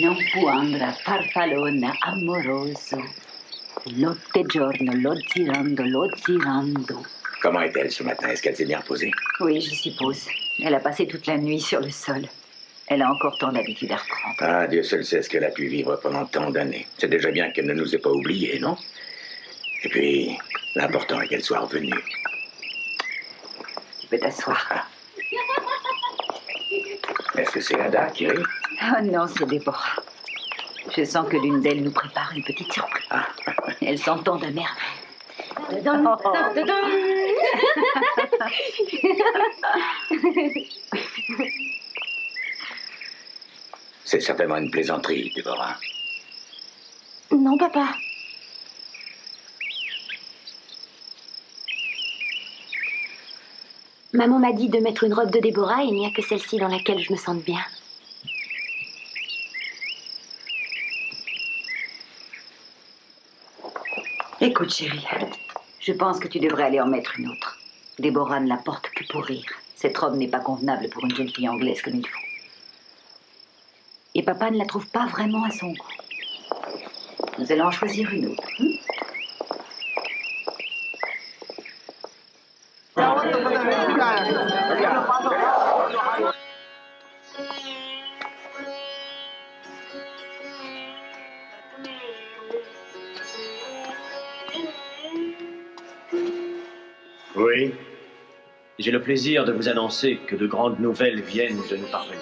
non può andare farfallone amoroso. Notte e giorno, lo girando. Comment est-elle ce matin? Est-ce qu'elle s'est bien reposée? Oui, je suppose. Elle a passé toute la nuit sur le sol. Elle a encore tant d'habitude à reprendre. Ah, Dieu seul sait ce qu'elle a pu vivre pendant tant d'années. C'est déjà bien qu'elle ne nous ait pas oubliés, non? Et puis, l'important est qu'elle soit revenue. Tu peux t'asseoir. Est-ce que c'est Ada qui rit? Oh non, c'est Déborah. Je sens que l'une d'elles nous prépare une petite surprise. Ah. Elles s'entendent à merveille. C'est certainement une plaisanterie, Déborah. Non, papa. Maman m'a dit de mettre une robe de Déborah et il n'y a que celle-ci dans laquelle je me sente bien. Écoute, chérie, je pense que tu devrais aller en mettre une autre. Déborah ne la porte que pour rire. Cette robe n'est pas convenable pour une jeune fille anglaise comme il faut. Et papa ne la trouve pas vraiment à son goût. Nous allons en choisir une autre. Oui. J'ai le plaisir de vous annoncer que de grandes nouvelles viennent de nous parvenir.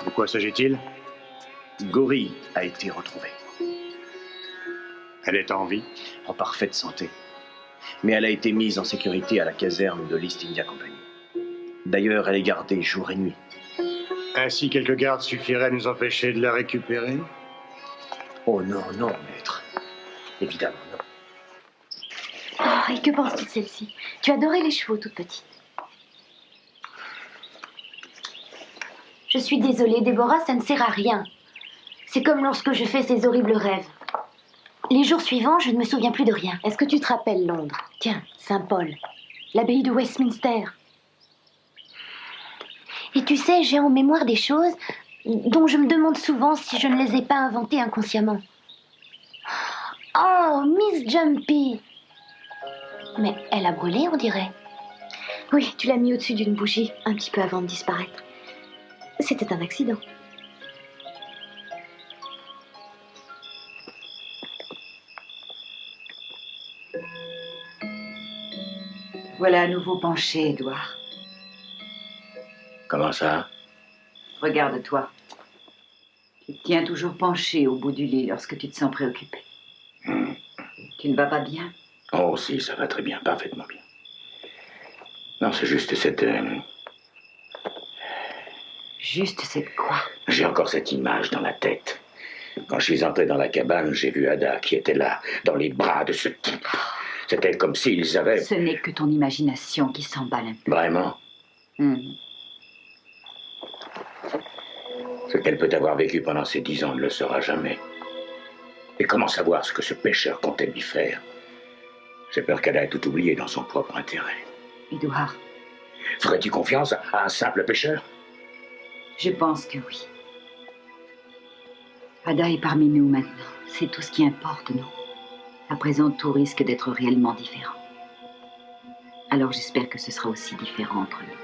De quoi s'agit-il? Gori a été retrouvée. Elle est en vie? En parfaite santé. Mais elle a été mise en sécurité à la caserne de l'East India Company. D'ailleurs, elle est gardée jour et nuit. Ainsi, quelques gardes suffiraient à nous empêcher de la récupérer? Oh non, non, maître. Évidemment, non. Oh, et que penses-tu de celle-ci? Tu adorais les chevaux toute petite. Je suis désolée, Déborah, ça ne sert à rien. C'est comme lorsque je fais ces horribles rêves. Les jours suivants, je ne me souviens plus de rien. Est-ce que tu te rappelles Londres? Tiens, Saint-Paul, l'abbaye de Westminster. Et tu sais, j'ai en mémoire des choses dont je me demande souvent si je ne les ai pas inventées inconsciemment. Oh, Miss Jumpy! Mais elle a brûlé, on dirait. Oui, tu l'as mis au-dessus d'une bougie, un petit peu avant de disparaître. C'était un accident. Voilà à nouveau penché, Édouard. Comment ça? Regarde-toi. Tu te tiens toujours penché au bout du lit lorsque tu te sens préoccupé. Tu ne vas pas bien? Oh, si, ça va très bien, parfaitement bien. Non, c'est juste cette... Juste cette quoi? J'ai encore cette image dans la tête. Quand je suis entré dans la cabane, j'ai vu Ada qui était là, dans les bras de ce type. C'était comme s'ils avaient... Ce n'est que ton imagination qui s'emballe un peu. Vraiment? Ce qu'elle peut avoir vécu pendant ces 10 ans ne le saura jamais. Et comment savoir ce que ce pêcheur comptait lui faire? J'ai peur qu'Ada ait tout oublié dans son propre intérêt. Édouard. Ferais-tu confiance à un simple pêcheur? Je pense que oui. Ada est parmi nous maintenant. C'est tout ce qui importe, non? À présent, tout risque d'être réellement différent. Alors j'espère que ce sera aussi différent entre nous.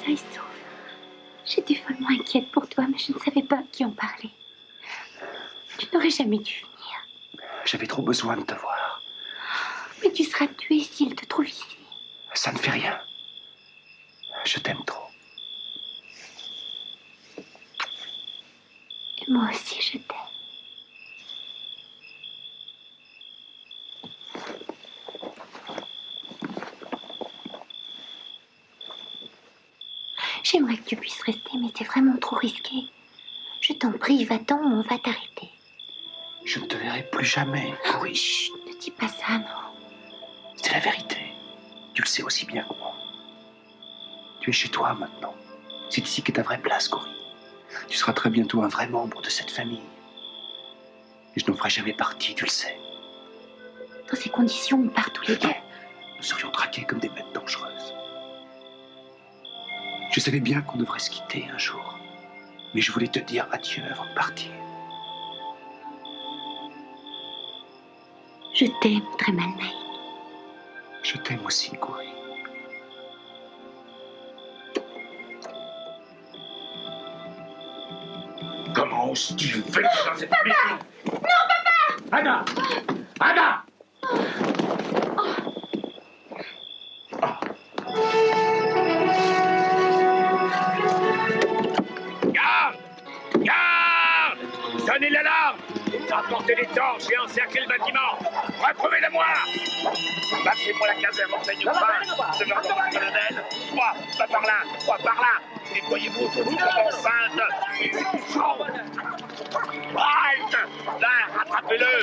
œil s'ouvre. J'étais follement inquiète pour toi, mais je ne savais pas à qui en parler. Tu n'aurais jamais dû venir. J'avais trop besoin de te voir. Mais tu seras tué s'il te trouve ici. Ça ne fait rien. Je t'aime trop. Et moi aussi, je t'aime. J'aimerais que tu puisses rester, mais c'est vraiment trop risqué. Je t'en prie, va-t'en, on va t'arrêter. Je ne te verrai plus jamais. Oui, chut, ne dis pas ça, non. C'est la vérité. Tu le sais aussi bien que moi. Tu es chez toi maintenant. C'est ici qu'est ta vraie place, Cory. Tu seras très bientôt un vrai membre de cette famille. Et je n'en ferai jamais partie, tu le sais. Dans ces conditions, on part tous les deux. Nous serions traqués comme des bêtes dangereuses. Je savais bien qu'on devrait se quitter un jour. Mais je voulais te dire adieu avant de partir. Je t'aime très mal, Mike. Je t'aime aussi, Cory. Comment oses-tu venir dans cette maison? Non, papa! Anna! Anna! Garde! Garde! Sonnez l'alarme! Apportez les torches et encerclez le bâtiment! Retrouvez-le-moi! Passez-moi la caserne enseigne au pain! Je veux entendre le colonel! Toi, va par là! Toi, par là! Déployez-vous autour du corps enceinte! Exécution! Halt! Là, rattrapez-le!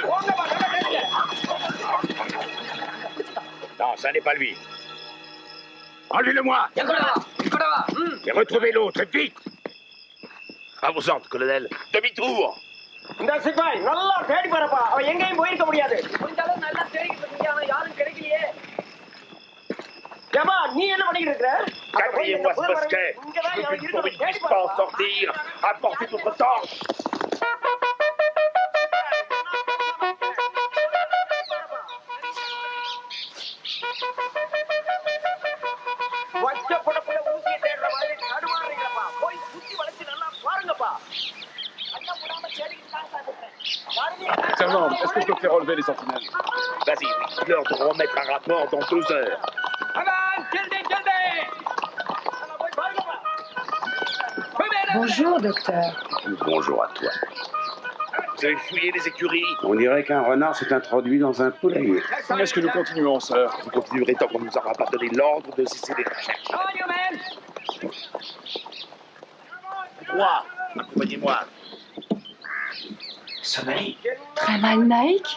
Non, ça n'est pas lui. Enlevez-le-moi! Et retrouvez l'autre, et vite! À vos ordres, colonel. Demi-tour! இந்த சிப்பாய் நல்லா தேடி பாருப்பா அவன் எங்கேயும் போயிருக்க முடியாது முடிஞ்சாலும் நல்லா தேடிக்கிட்டு இருக்கீங்க ஆனா யாரும் கிடைக்கலையே ஏமா நீ என்ன பண்ணிட்டு இருக்கிற Quatriez-moi ce bosquet! Je peux plus trouver une piste pas en sortir! Apportez votre torche! வச்ச புடப்புல ஊசியை தேடுற மாதிரி நடுவாடுறீங்கப்பா போய் சுத்தி வளைச்சு நல்லா பாருங்கப்பா அண்ணா போடாம தேடிக்கிட்டு தான் சார் இருக்கேன் Sergent, est-ce que je peux faire relever les sentinelles? Vas-y, leur de remettre un rapport dans 2 heures. அதான் ஜல்தி ஜல்தி போய் பாருங்கப்பா Bonjour, docteur. Bonjour à toi. Vous avez fouillé les écuries? On dirait qu'un renard s'est introduit dans un poulailler. Est-ce que nous continuons, sœur? Vous continuerez tant qu'on ne nous aura pas donné l'ordre de cesser les recherches. on you man Moi, accompagnez-moi. Sommeil. Très mal, Mike.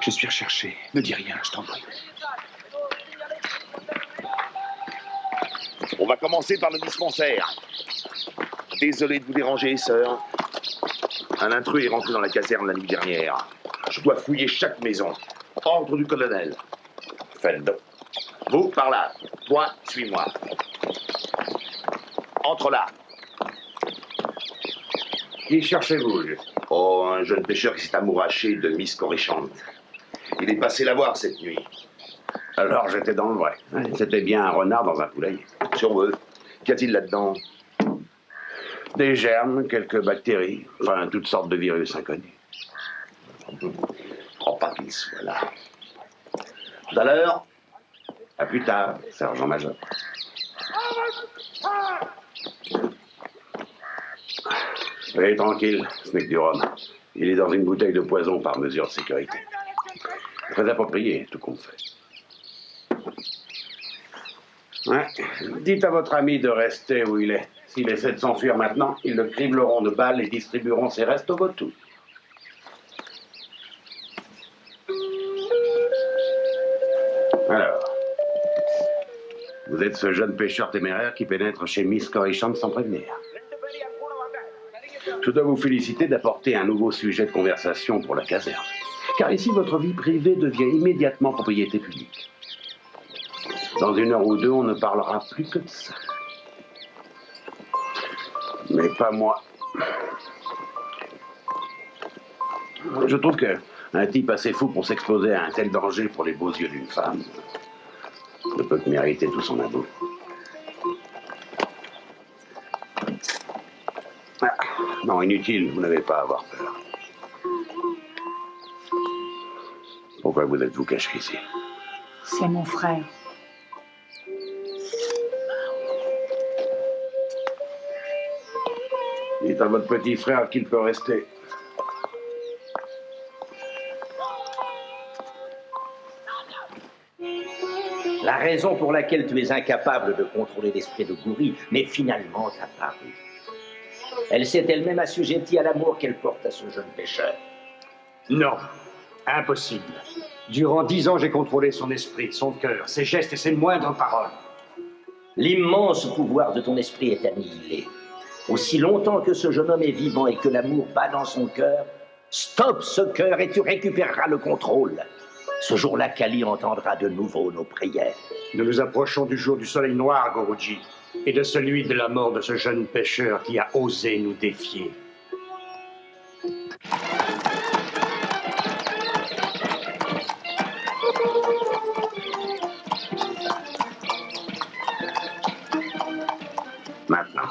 Je suis recherché. Ne dis rien, je t'en prie. On va commencer par le dispensaire. Désolé de vous déranger, sœur. Un intrus est rentré dans la caserne la nuit dernière. Je dois fouiller chaque maison. Ordre du colonel. Faites. Vous, par là. Toi, suis-moi. Entre là. Qui cherchez-vous, juste? Oh, un jeune pêcheur qui s'est amouraché de Miss Corrichante. Il est passé la voir cette nuit. Alors j'étais dans le vrai. C'était bien un renard dans un poulailler. Sur eux. Qu'y a-t-il là-dedans? Des germes, quelques bactéries, enfin toutes sortes de virus inconnus. Je ne crois pas qu'il soit là. Tout à l'heure? À plus tard, sergent-major. Soyez tranquille, ce n'est que du rhum. Il est dans une bouteille de poison par mesure de sécurité. Très approprié, tout compte fait. Ouais. Dites à votre ami de rester où il est. S'il essaie de s'enfuir maintenant, ils le cribleront de balles et distribueront ses restes au Botou. Alors, vous êtes ce jeune pêcheur téméraire qui pénètre chez Miss Corrichante sans prévenir. Je dois vous féliciter d'apporter un nouveau sujet de conversation pour la caserne. Car ici, votre vie privée devient immédiatement propriété publique. Dans 1 heure ou 2, on ne parlera plus que de ça. Mais pas moi. Je trouve qu'un type assez fou pour s'exposer à un tel danger pour les beaux yeux d'une femme, peut que mériter tout son amour. Ah, non, inutile, vous n'avez pas à avoir peur. Pourquoi vous êtes-vous caché ici? C'est mon frère. Dites à votre petit frère qu'il peut rester. La raison pour laquelle tu es incapable de contrôler l'esprit de Gouri m'est finalement apparue. Elle s'est elle-même assujettie à l'amour qu'elle porte à ce jeune pêcheur. Non, impossible. Durant 10 ans, j'ai contrôlé son esprit, son cœur, ses gestes et ses moindres paroles. L'immense pouvoir de ton esprit est annihilé. Aussi longtemps que ce jeune homme est vivant et que l'amour bat dans son cœur, stoppe ce cœur et tu récupéreras le contrôle. Ce jour-là, Kali entendra de nouveau nos prières. Nous nous approchons du jour du soleil noir, Guruji, et de celui de la mort de ce jeune pêcheur qui a osé nous défier. Maintenant.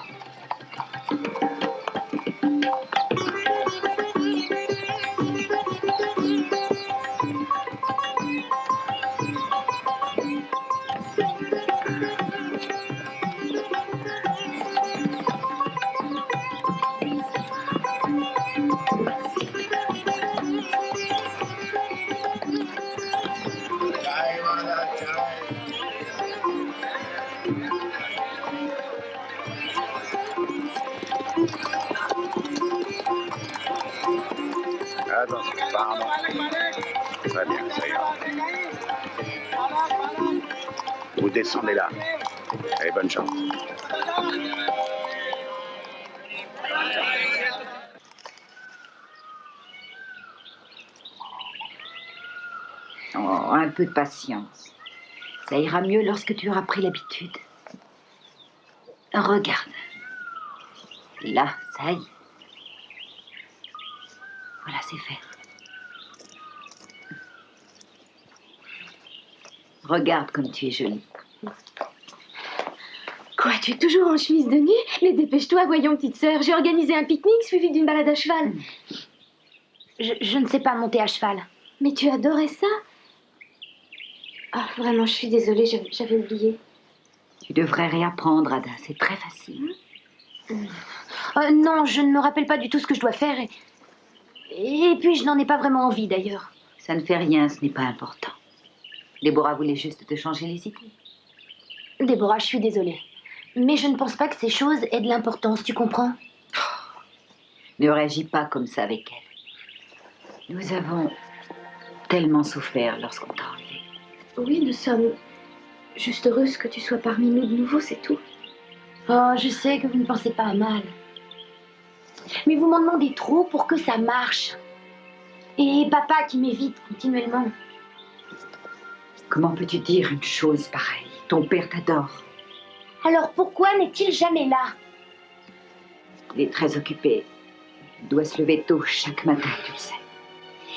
Attention, pardon. Très bien, ça ira. Vous descendez là. Et bonne chance. Oh, un peu de patience. Ça ira mieux lorsque tu auras pris l'habitude. Regarde. Là, ça y est. Voilà, c'est fait. Regarde comme tu es jolie. Quoi, tu es toujours en chemise de nuit? Mais dépêche-toi, voyons, petite sœur. J'ai organisé un pique-nique suivi d'une balade à cheval. Je ne sais pas monter à cheval. Mais tu adorais ça? Ah, vraiment, je suis désolée, j'avais oublié. Tu devrais réapprendre, Ada. C'est très facile. Non, je ne me rappelle pas du tout ce que je dois faire. Et puis, je n'en ai pas vraiment envie, d'ailleurs. Ça ne fait rien, ce n'est pas important. Déborah voulait juste te changer les idées. Déborah, je suis désolée. Mais je ne pense pas que ces choses aient de l'importance, tu comprends? Ne réagis pas comme ça avec elle. Nous avons tellement souffert lorsqu'on t'a enlevé. Oui, nous sommes juste heureuses que tu sois parmi nous de nouveau, c'est tout. Oh, je sais que vous ne pensez pas à mal. Mais vous m'en demandez trop pour que ça marche. Et papa qui m'évite continuellement. Comment peux-tu dire une chose pareille? Ton père t'adore. Alors pourquoi n'est-il jamais là? Il est très occupé. Il doit se lever tôt chaque matin, tu le sais.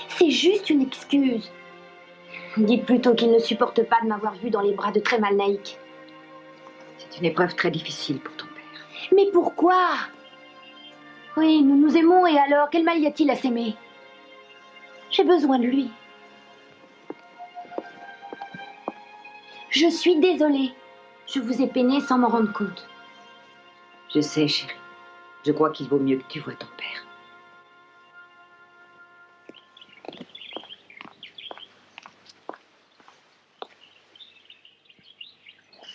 C'est juste une excuse. Dites plutôt qu'il ne supporte pas de m'avoir vue dans les bras de Tremal Naïk. C'est une épreuve très difficile pour ton père. Mais pourquoi? Oui, nous nous aimons et alors, quel mal y a-t-il à s'aimer? J'ai besoin de lui. Je suis désolée. Je vous ai peiné sans m'en rendre compte. Je sais, chérie. Je crois qu'il vaut mieux que tu voies ton père.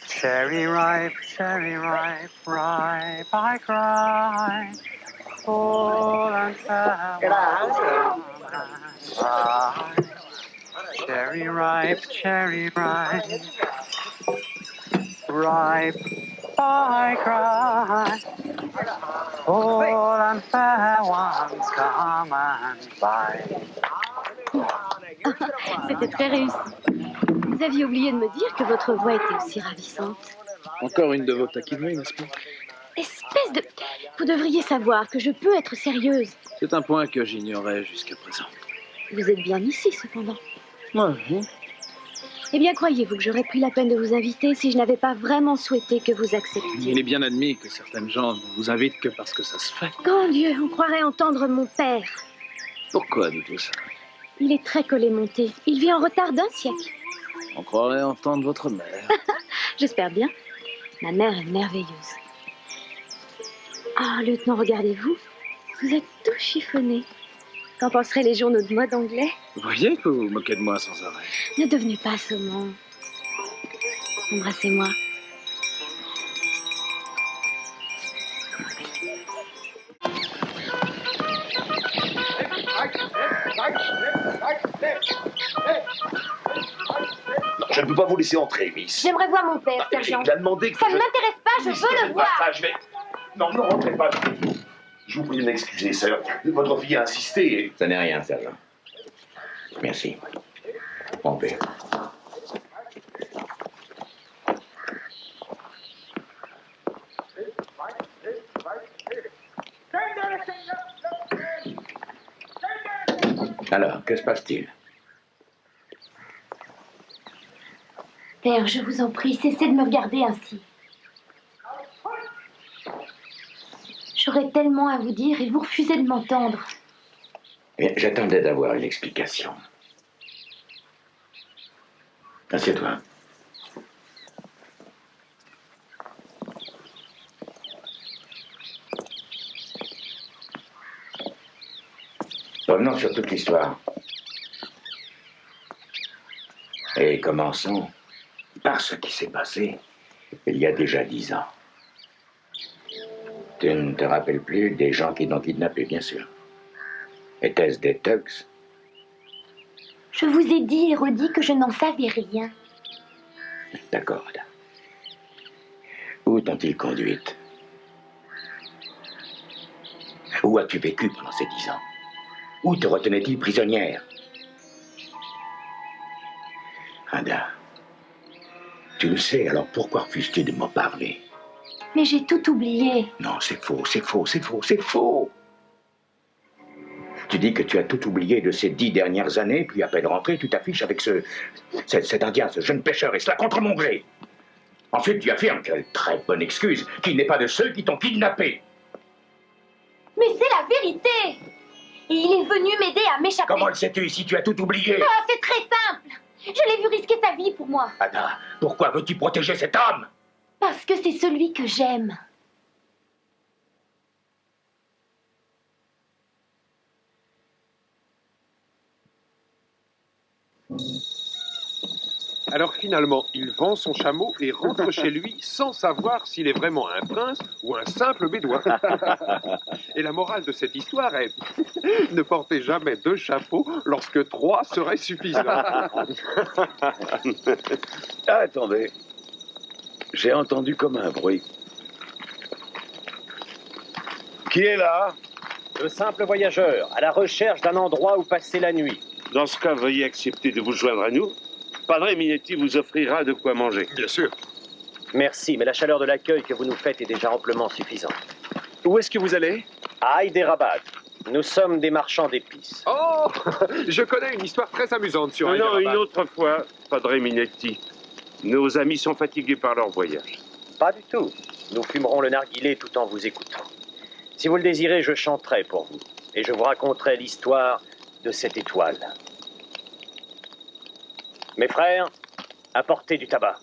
Cherry ripe, ripe, I cry. Full and fair. Cherry ripe, ripe, I cry. Full and fair ones come and buy. C'était très réussi. Vous aviez oublié de me dire que votre voix était aussi ravissante. Encore une de vos taquineries, n'est-ce pas? Espèce de... Vous devriez savoir que je peux être sérieuse. C'est un point que j'ignorais jusqu'à présent. Vous êtes bien ici, cependant. Oui. Eh bien, croyez-vous que j'aurais pris la peine de vous inviter si je n'avais pas vraiment souhaité que vous acceptiez? Il est bien admis que certaines gens ne vous invitent que parce que ça se fait. Grand Dieu, on croirait entendre mon père. Pourquoi dites-vous ça? Il est très collé monté. Il vit en retard d'1 siècle. On croirait entendre votre mère. J'espère bien. Ma mère est merveilleuse. Ah, lieutenant, regardez-vous. Vous êtes tout chiffonné. Qu'en penseraient les journaux de mode anglais? Vous voyez que vous vous moquez de moi sans arrêt. Ne devenez pas saumon. Embrassez-moi. Je ne peux pas vous laisser entrer, Miss. J'aimerais voir mon père, sergent. Il a demandé que Ça ne je... m'intéresse pas, je veux le voir. Ça, je vais... Non, ne rentrez pas. Je vous prie de m'excuser, sœur. Votre fille a insisté et... Ça n'est rien, sergent. Merci. Mon père. Alors, que se passe-t-il? Père, je vous en prie, cessez de me regarder ainsi. J'aurais tellement à vous dire et vous refusez de m'entendre. Bien, j'attendais d'avoir une explication. Assieds-toi. Revenons sur toute l'histoire. Et commençons par ce qui s'est passé il y a déjà 10 ans. Tu ne te rappelles plus des gens qui t'ont kidnappé, bien sûr. Étaient-ce des thugs? Je vous ai dit et redit que je n'en savais rien. D'accord, Ada. Où t'ont-ils conduite? Où as-tu vécu pendant ces 10 ans? Où te retenait-il prisonnière? Ada, tu le sais, alors pourquoi refuses-tu de m'en parler? Mais j'ai tout oublié. Non, c'est faux, c'est faux, c'est faux, c'est faux. Tu dis que tu as tout oublié de ces 10 dernières années, puis à peine rentré, tu t'affiches avec cet Indien, ce jeune pêcheur, et cela contre mon gré. Ensuite, tu affirmes, quelle très bonne excuse, qu'il n'est pas de ceux qui t'ont kidnappé. Mais c'est la vérité! Et il est venu m'aider à m'échapper. Comment le sais-tu si tu as tout oublié? Ah, c'est très simple. Je l'ai vu risquer sa vie pour moi. Ada, pourquoi veux-tu protéger cet homme? Parce que c'est celui que j'aime. Alors finalement, il vend son chameau et rentre chez lui sans savoir s'il est vraiment un prince ou un simple bédouin. Et la morale de cette histoire est ne portez jamais 2 chapeaux lorsque 3 seraient suffisants. Attendez, j'ai entendu comme un bruit. Qui est là? De simples voyageurs, à la recherche d'un endroit où passer la nuit. Dans ce cas, veuillez accepter de vous joindre à nous. Padre Minetti vous offrira de quoi manger. Bien sûr. Merci, mais la chaleur de l'accueil que vous nous faites est déjà amplement suffisante. Où est-ce que vous allez? À Hyderabad. Nous sommes des marchands d'épices. Oh, je connais une histoire très amusante sur Non, Hyderabad. une autre fois, Padre Minetti. Nos amis sont fatigués par leur voyage. Pas du tout. Nous fumerons le narguilé tout en vous écoutant. Si vous le désirez, je chanterai pour vous. Et je vous raconterai l'histoire de cette étoile. Mes frères, apportez du tabac.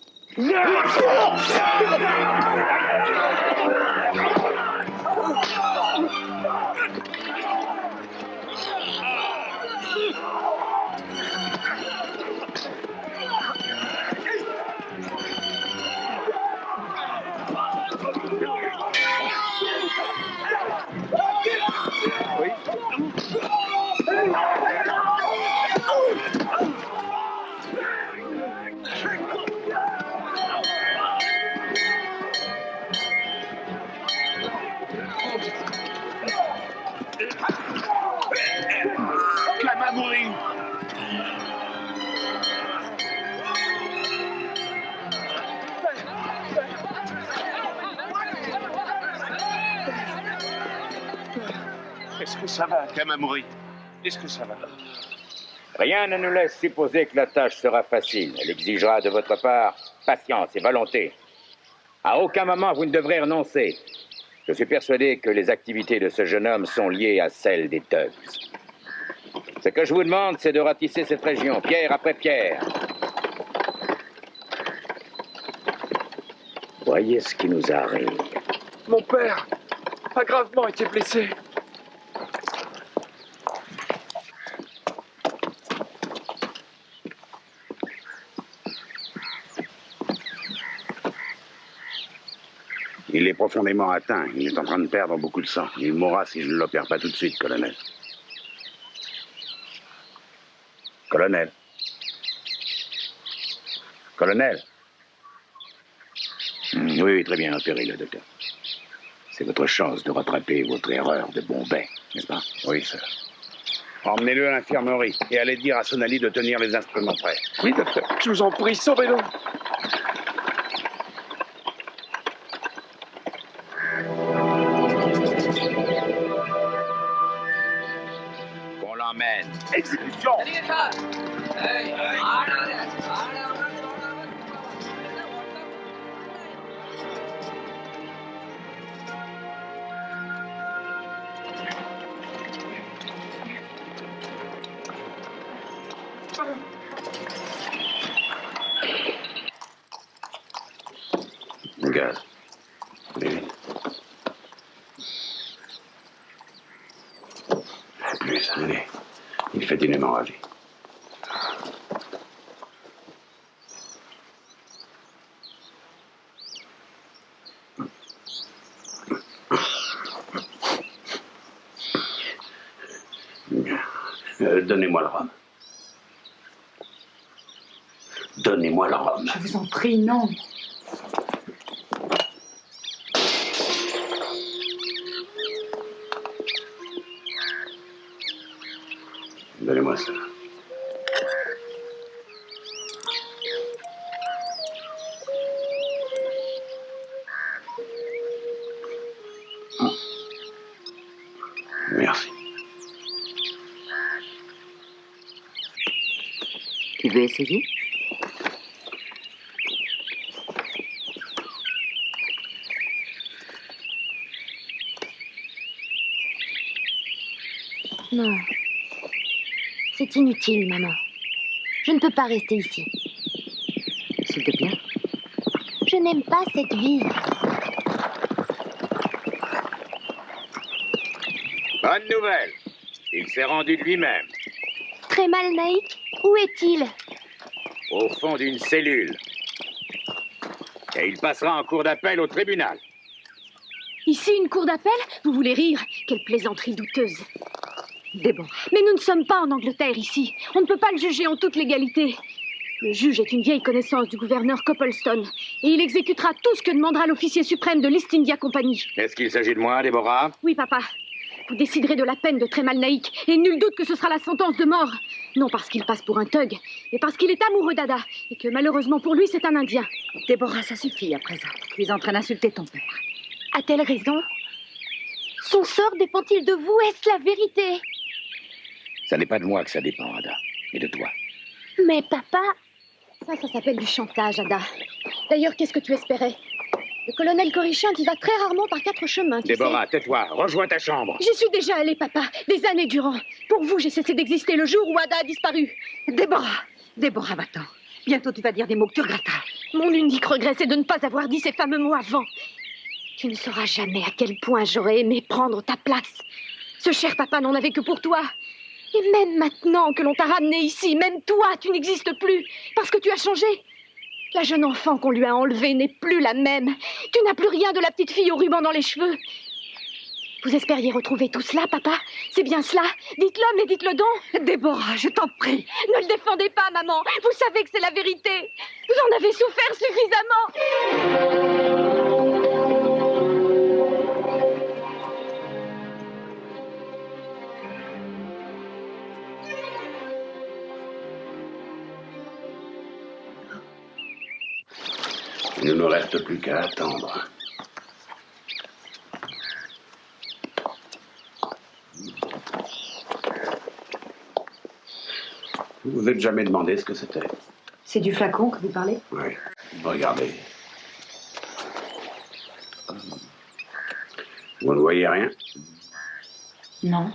Kamamori! Est-ce que ça va, Kamamori? Est-ce que ça va? Rien ne nous laisse supposer que la tâche sera facile. Elle exigera de votre part patience et volonté. À aucun moment vous ne devrez renoncer. Je suis persuadé que les activités de ce jeune homme sont liées à celles des thugs. Ce que je vous demande, c'est de ratisser cette région, pierre après pierre. Voyez ce qui nous arrive. Mon père a gravement été blessé. Il est profondément atteint. Il est en train de perdre beaucoup de sang. Il mourra si je ne l'opère pas tout de suite, colonel. Colonel. Colonel. Oui, très bien, opérez-le, docteur. C'est votre chance de rattraper votre erreur de Bombay, n'est-ce pas? Oui, sir. Emmenez-le à l'infirmerie et allez dire à Sonali de tenir les instruments prêts. Oui, docteur. Je vous en prie, sauvez-le. Qu'on l'emmène. Exécution. Gaz. Allez vite. Plus, allez. Il fait une hémorragie. Donnez-moi le rhum. Donnez-moi le rhum. Je vous en prie, non. Donnez-moi ça. Merci. Tu veux essayer? Non. C'est inutile, maman. Je ne peux pas rester ici. S'il te plaît. Je n'aime pas cette vie. Bonne nouvelle. Il s'est rendu de lui-même, Très mal, Naïk. Où est-il? au fond d'une cellule. Et il passera en cour d'appel au tribunal. Ici, une cour d'appel? Vous voulez rire? Quelle plaisanterie douteuse. Déborah. Mais nous ne sommes pas en Angleterre ici. On ne peut pas le juger en toute légalité. Le juge est une vieille connaissance du gouverneur Copplestone. Et il exécutera tout ce que demandera l'officier suprême de l'East India Company. Est-ce qu'il s'agit de moi, Déborah? Oui, papa. Vous déciderez de la peine de Tremal Naïk. Et nul doute que ce sera la sentence de mort. Non parce qu'il passe pour un thug, mais parce qu'il est amoureux d'Ada. Et que malheureusement pour lui, c'est un Indien. Déborah, ça suffit à présent. Tu es en train d'insulter ton père. A-t-elle raison? Son sort dépend-il de vous? Est-ce la vérité? Ça n'est pas de moi que ça dépend, Ada, mais de toi. Mais papa... Ça s'appelle du chantage, Ada. D'ailleurs, qu'est-ce que tu espérais? Le colonel Corichon qui va très rarement par 4 chemins, tu Déborah, tais-toi, rejoins ta chambre. J'y suis déjà allée, papa, des années durant. Pour vous, j'ai cessé d'exister le jour où Ada a disparu. Déborah, va-t'en. Bientôt, tu vas dire des mots que tu regretteras. Mon unique regret, c'est de ne pas avoir dit ces fameux mots avant. Tu ne sauras jamais à quel point j'aurais aimé prendre ta place. Ce cher papa n'en avait que pour toi. Et même maintenant que l'on t'a ramené ici, même toi, tu n'existes plus, parce que tu as changé. La jeune enfant qu'on lui a enlevée n'est plus la même. Tu n'as plus rien de la petite fille au ruban dans les cheveux. Vous espériez retrouver tout cela, papa? C'est bien cela? Dites-le, mais dites-le donc. Déborah, je t'en prie. Ne le défendez pas, maman. Vous savez que c'est la vérité. Vous en avez souffert suffisamment. Il ne nous reste plus qu'à attendre. Vous vous êtes jamais demandé ce que c'était? C'est du flacon que vous parlez? Oui. Regardez. Vous ne voyez rien? Non.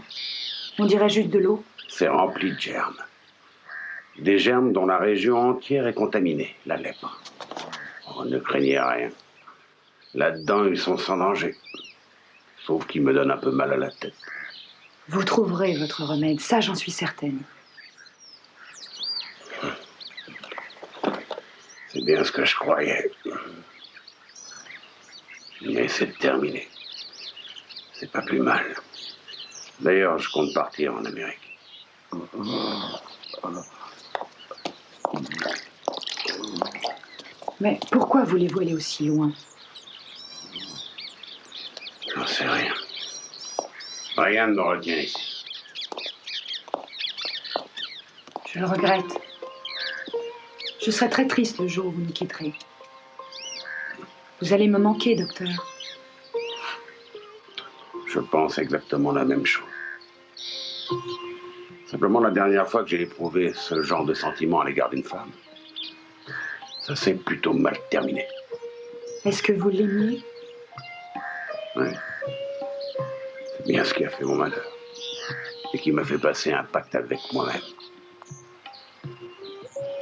On dirait juste de l'eau. C'est rempli de germes. Des germes dont la région entière est contaminée, la lèpre. Oh, ne craignez rien. Là-dedans, ils sont sans danger. Sauf qu'ils me donnent un peu mal à la tête. Vous trouverez votre remède, ça j'en suis certaine. C'est bien ce que je croyais. Mais c'est terminé. C'est pas plus mal. D'ailleurs, je compte partir en Amérique. Mais pourquoi voulez-vous aller aussi loin? J'en sais rien. Rien ne me retient ici. Je le regrette. Je serai très triste le jour où vous nous quitterez. Vous allez me manquer, docteur. Je pense exactement la même chose. Simplement, la dernière fois que j'ai éprouvé ce genre de sentiment à l'égard d'une femme, ça s'est plutôt mal terminé. Est-ce que vous l'aimiez? Oui. C'est bien ce qui a fait mon malheur. Et qui m'a fait passer un pacte avec moi-même.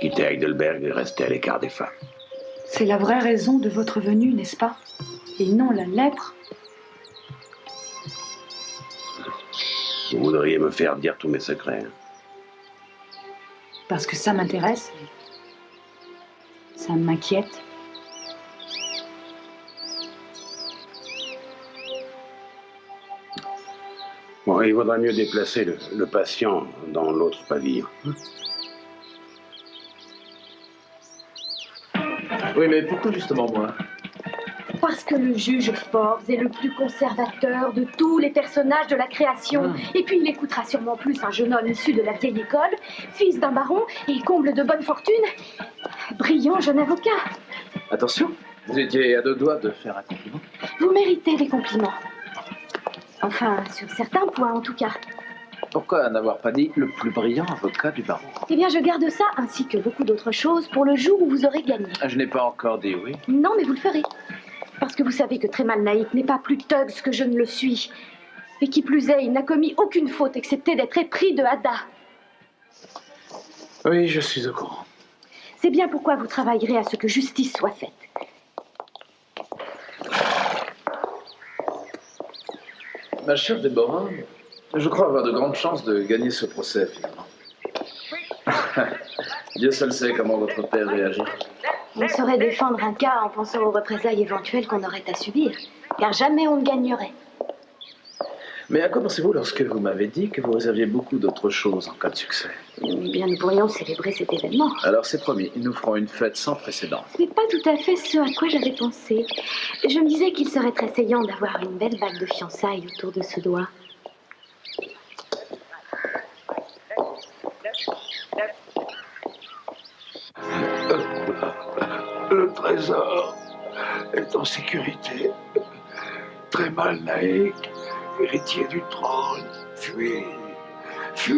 Quitter Heidelberg et rester à l'écart des femmes. C'est la vraie raison de votre venue, n'est-ce pas? Et non la lèpre. Vous voudriez me faire dire tous mes secrets, hein? Parce que ça m'intéresse. Ça m'inquiète. Bon, il vaudrait mieux déplacer le patient dans l'autre pavillon. Oui, mais pourquoi justement moi? Parce que le juge Forbes est le plus conservateur de tous les personnages de la création. Et puis il écoutera sûrement plus un jeune homme issu de la vieille école, fils d'un baron et comble de bonne fortune. Brillant jeune avocat. Attention, vous étiez à deux doigts de faire un compliment. Vous méritez des compliments. Enfin, sur certains points en tout cas. Pourquoi n'avoir pas dit le plus brillant avocat du barreau? Eh bien, je garde ça, ainsi que beaucoup d'autres choses, pour le jour où vous aurez gagné. Je n'ai pas encore dit oui. Non, mais vous le ferez. Parce que vous savez que Trémal Naïk n'est pas plus thugs que je ne le suis. Et qui plus est, il n'a commis aucune faute, excepté d'être épris de Hadda. Oui, je suis au courant. C'est bien pourquoi vous travaillerez à ce que justice soit faite. Ma chère Déborah, je crois avoir de grandes chances de gagner ce procès, finalement. Dieu seul sait comment votre père réagit. On saurait défendre un cas en pensant aux représailles éventuelles qu'on aurait à subir, car jamais on ne gagnerait. Mais à quoi pensez-vous lorsque vous m'avez dit que vous aviez beaucoup d'autres choses en cas de succès? Eh bien, nous pourrions célébrer cet événement. Alors c'est promis, nous ferons une fête sans précédent. Ce n'est pas tout à fait ce à quoi j'avais pensé. Je me disais qu'il serait très saillant d'avoir une belle bague de fiançailles autour de ce doigt. Le trésor est en sécurité. Trémal Naïk, héritier du trône, fuit. Je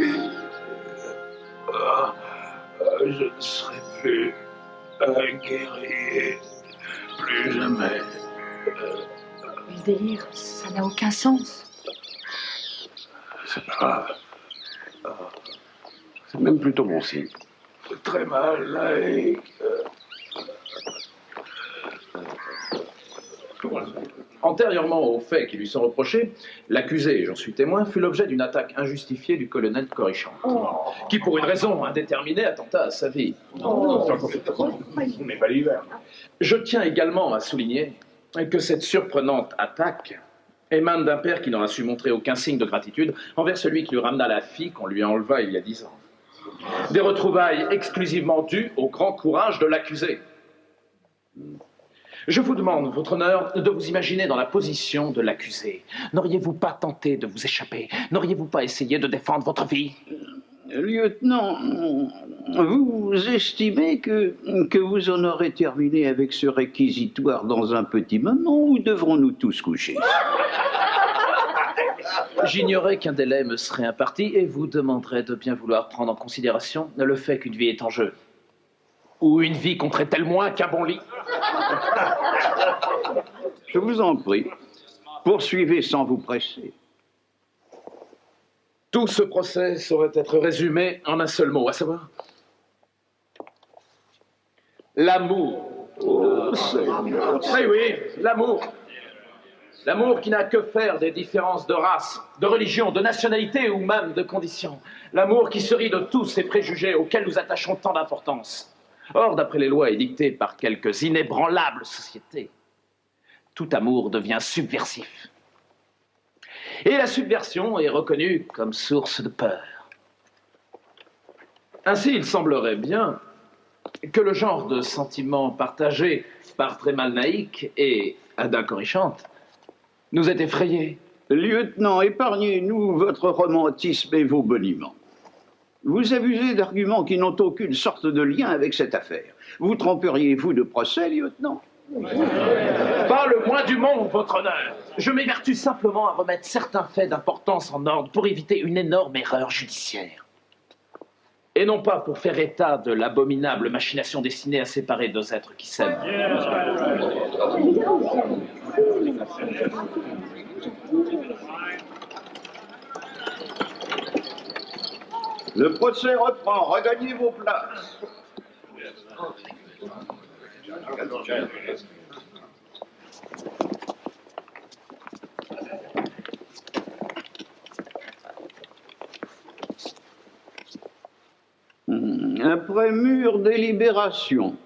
ne serai plus un guerrier, plus jamais. Le délire, ça n'a aucun sens. C'est pas grave. C'est même plutôt bon signe. Trémal Naïk. Antérieurement aux faits qui lui sont reprochés, l'accusé, j'en suis témoin, fut l'objet d'une attaque injustifiée du colonel Corrichon, qui, pour une raison indéterminée, attenta à sa vie. Je tiens également à souligner que cette surprenante attaque émane d'un père qui n'aura su montrer aucun signe de gratitude envers celui qui lui ramena la fille qu'on lui enleva il y a 10 ans. Des retrouvailles exclusivement dues au grand courage de l'accusé. Je vous demande, votre honneur, de vous imaginer dans la position de l'accusé. N'auriez-vous pas tenté de vous échapper? N'auriez-vous pas essayé de défendre votre vie? Lieutenant, vous estimez que vous en aurez terminé avec ce réquisitoire dans un petit moment ou devrons-nous tous coucher? J'ignorais qu'un délai me serait imparti et vous demanderai de bien vouloir prendre en considération le fait qu'une vie est en jeu. Ou une vie compterait-elle moins qu'un bon lit? Je vous en prie, poursuivez sans vous presser. Tout ce procès saurait être résumé en un seul mot, à savoir l'amour. Oh, Seigneur. Oui, l'amour. L'amour qui n'a que faire des différences de race, de religion, de nationalité ou même de condition. L'amour qui se rit de tous ces préjugés auxquels nous attachons tant d'importance. Or, d'après les lois édictées par quelques inébranlables sociétés, tout amour devient subversif. Et la subversion est reconnue comme source de peur. Ainsi, il semblerait bien que le genre de sentiment partagé par Trémal Naïk et Ada Corrichante nous est effrayé. Lieutenant, épargnez-nous votre romantisme et vos boniments. Vous abusez d'arguments qui n'ont aucune sorte de lien avec cette affaire. Vous tromperiez-vous de procès, lieutenant? Pas le moins du monde, votre honneur. Je m'évertue simplement à remettre certains faits d'importance en ordre pour éviter une énorme erreur judiciaire. Et non pas pour faire état de l'abominable machination destinée à séparer deux êtres qui s'aiment. Le procès reprend. Regagnez vos places. Après mûre délibération,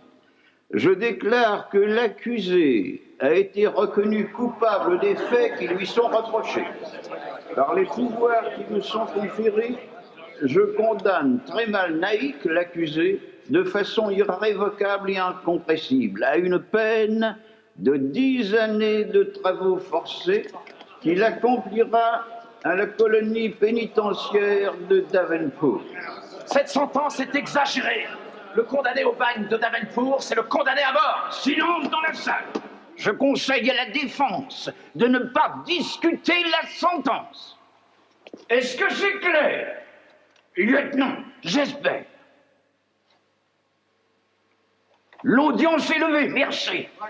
je déclare que l'accusé a été reconnu coupable des faits qui lui sont reprochés. Par les pouvoirs qui me sont conférés, je condamne Trémal Naïk, l'accusé, de façon irrévocable et incompressible, à une peine de 10 années de travaux forcés qu'il accomplira à la colonie pénitentiaire de Davenport. Cette sentence est exagérée. Le condamné au bagne de Davenport, c'est le condamné à mort. Silence dans la salle. Je conseille à la défense de ne pas discuter la sentence. Est-ce que c'est clair? Lieutenant, j'espère. L'audience est levée, merci. Non.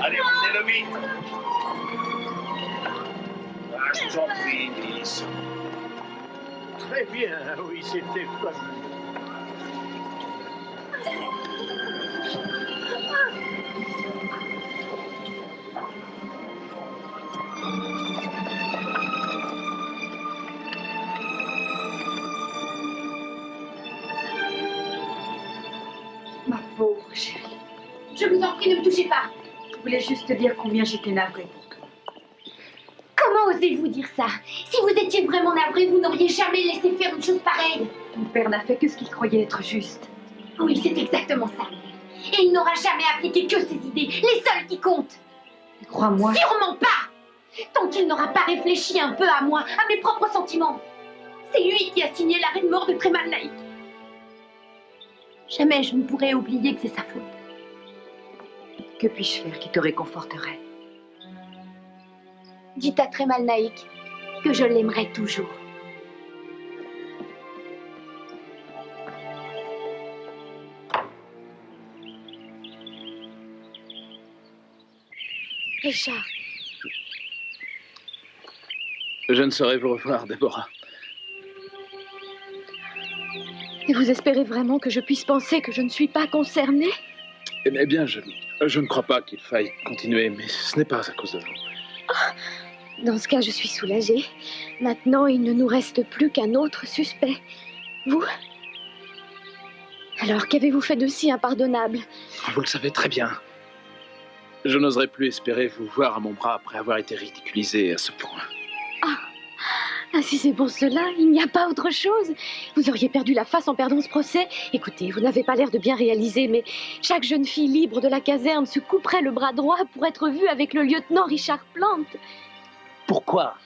Allez, revenez-le vite. Ah, je vous en prie, Miss. Très bien, oui, c'était fameux. Ma pauvre chérie. Je vous en prie, ne me touchez pas. Je voulais juste te dire combien j'étais navrée pour toi. Comment osez-vous dire ça? Si vous étiez vraiment navré, vous n'auriez jamais laissé faire une chose pareille. Mon père n'a fait que ce qu'il croyait être juste. Oui, c'est exactement ça. Et il n'aura jamais appliqué que ses idées, les seules qui comptent. Et crois-moi... Sûrement pas! Tant qu'il n'aura pas réfléchi un peu à moi, à mes propres sentiments. C'est lui qui a signé l'arrêt de mort de Trémal Naïk. Jamais je ne pourrai oublier que c'est sa faute. Que puis-je faire qui te réconforterait? Dites à Trémal Naïk que je l'aimerai toujours. Richard. Je ne saurais vous revoir, Déborah. Et vous espérez vraiment que je puisse penser que je ne suis pas concernée? Eh bien, je ne crois pas qu'il faille continuer, mais ce n'est pas à cause de vous. Oh, dans ce cas, je suis soulagée. Maintenant, il ne nous reste plus qu'un autre suspect. Vous? Alors, qu'avez-vous fait de si impardonnable? Vous le savez très bien. Je n'oserais plus espérer vous voir à mon bras après avoir été ridiculisé à ce point. Ah, si c'est pour cela, il n'y a pas autre chose. Vous auriez perdu la face en perdant ce procès. Écoutez, vous n'avez pas l'air de bien réaliser, mais chaque jeune fille libre de la caserne se couperait le bras droit pour être vue avec le lieutenant Richard Plante. Pourquoi?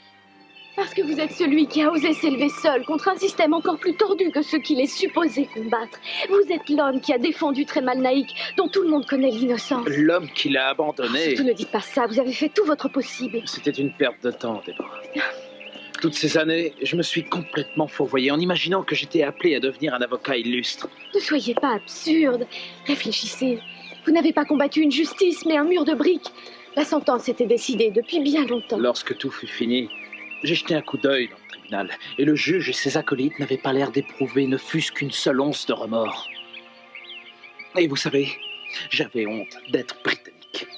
Parce que vous êtes celui qui a osé s'élever seul contre un système encore plus tordu que ceux qu'il est supposé combattre. Vous êtes l'homme qui a défendu Tremal Naïk, dont tout le monde connaît l'innocence. L'homme qui l'a abandonné. Surtout ne dites pas ça, vous avez fait tout votre possible. C'était une perte de temps, Déborah. Toutes ces années, je me suis complètement fourvoyé en imaginant que j'étais appelé à devenir un avocat illustre. Ne soyez pas absurde. Réfléchissez. Vous n'avez pas combattu une justice, mais un mur de briques. La sentence était décidée depuis bien longtemps. Lorsque tout fut fini, j'ai jeté un coup d'œil dans le tribunal, et le juge et ses acolytes n'avaient pas l'air d'éprouver ne fût-ce qu'une seule once de remords. Et vous savez, j'avais honte d'être britannique.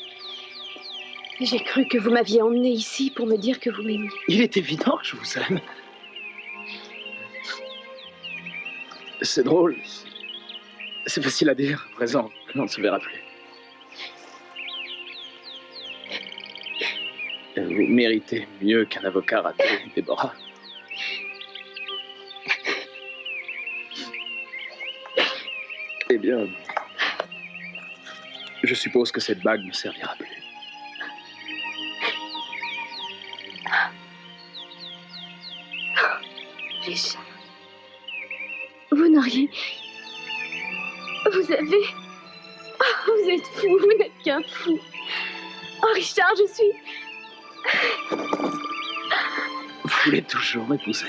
J'ai cru que vous m'aviez emmené ici pour me dire que vous m'aimiez. Il est évident que je vous aime. C'est drôle. C'est facile à dire, à présent, que l'on ne se verra plus. Vous méritez mieux qu'un avocat raté, Déborah. Eh bien, je suppose que cette bague ne servira plus. Richard, vous n'auriez... Vous avez... Oh, vous êtes fou, vous n'êtes qu'un fou. Oh, Richard, je suis... Vous voulez toujours m'épouser?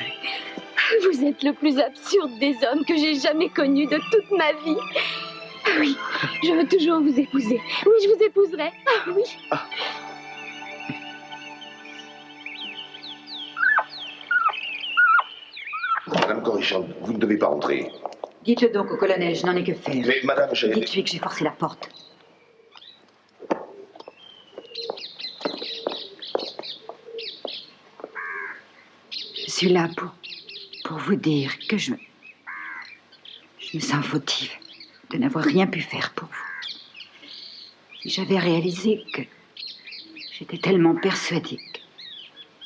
Vous êtes le plus absurde des hommes que j'ai jamais connu de toute ma vie. Oui, je veux toujours vous épouser. Oui, je vous épouserai. Ah oui. Madame Corrichon, vous ne devez pas rentrer. Dites-le donc au colonel, je n'en ai que faire. Mais madame, j'ai... Dites-lui que j'ai forcé la porte. Je suis là pour vous dire que je me sens fautive de n'avoir rien pu faire pour vous. Si j'avais réalisé que j'étais tellement persuadée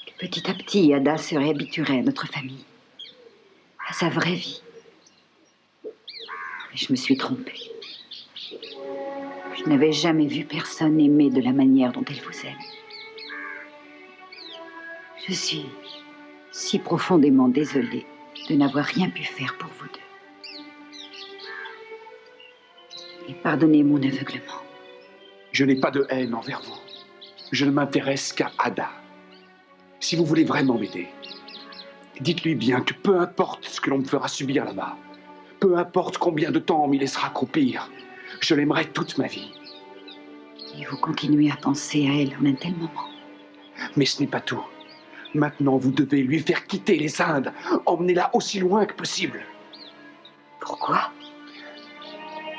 que petit à petit, Ada se réhabituerait à notre famille, à sa vraie vie. Mais je me suis trompée. Je n'avais jamais vu personne aimer de la manière dont elle vous aime. Je suis si profondément désolée de n'avoir rien pu faire pour vous deux. Et pardonnez mon aveuglement. Je n'ai pas de haine envers vous. Je ne m'intéresse qu'à Ada. Si vous voulez vraiment m'aider, dites-lui bien que peu importe ce que l'on me fera subir là-bas, peu importe combien de temps on m'y laissera croupir, je l'aimerai toute ma vie. Et vous continuez à penser à elle en un tel moment. Mais ce n'est pas tout. Maintenant, vous devez lui faire quitter les Indes. Emmenez-la aussi loin que possible. Pourquoi?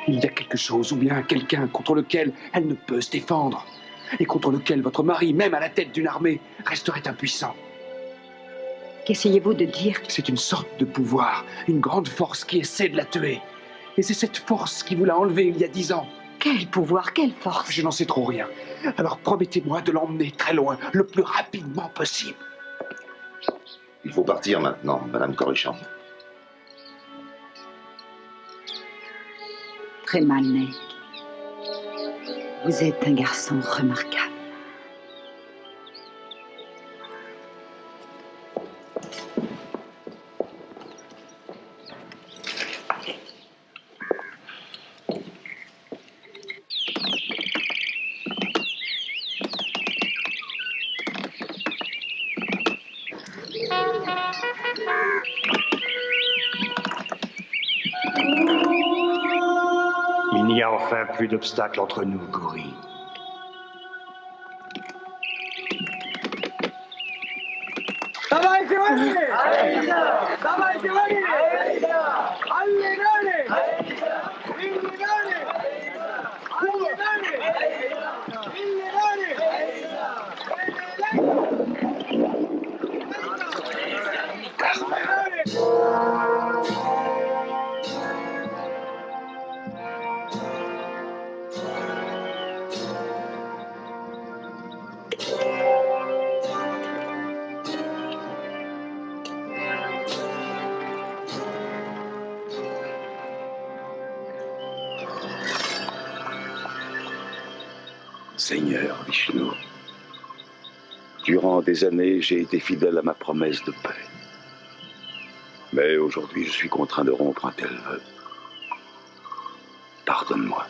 Il y a quelque chose ou bien quelqu'un contre lequel elle ne peut se défendre. Et contre lequel votre mari, même à la tête d'une armée, resterait impuissant. Qu'essayez-vous de dire? C'est une sorte de pouvoir, une grande force qui essaie de la tuer. Et c'est cette force qui vous l'a enlevée il y a 10 ans. Quel pouvoir, quelle force? Je n'en sais trop rien. Alors promettez-moi de l'emmener très loin, le plus rapidement possible. Il faut partir maintenant, Madame Corrichon. Tremal Naïk. Vous êtes un garçon remarquable. Il n'y a enfin plus d'obstacle entre nous, Gori. Seigneur Vishnu, Durant des années, j'ai été fidèle à ma promesse de paix. Mais aujourd'hui, je suis contraint de rompre un tel vœu. Pardonne-moi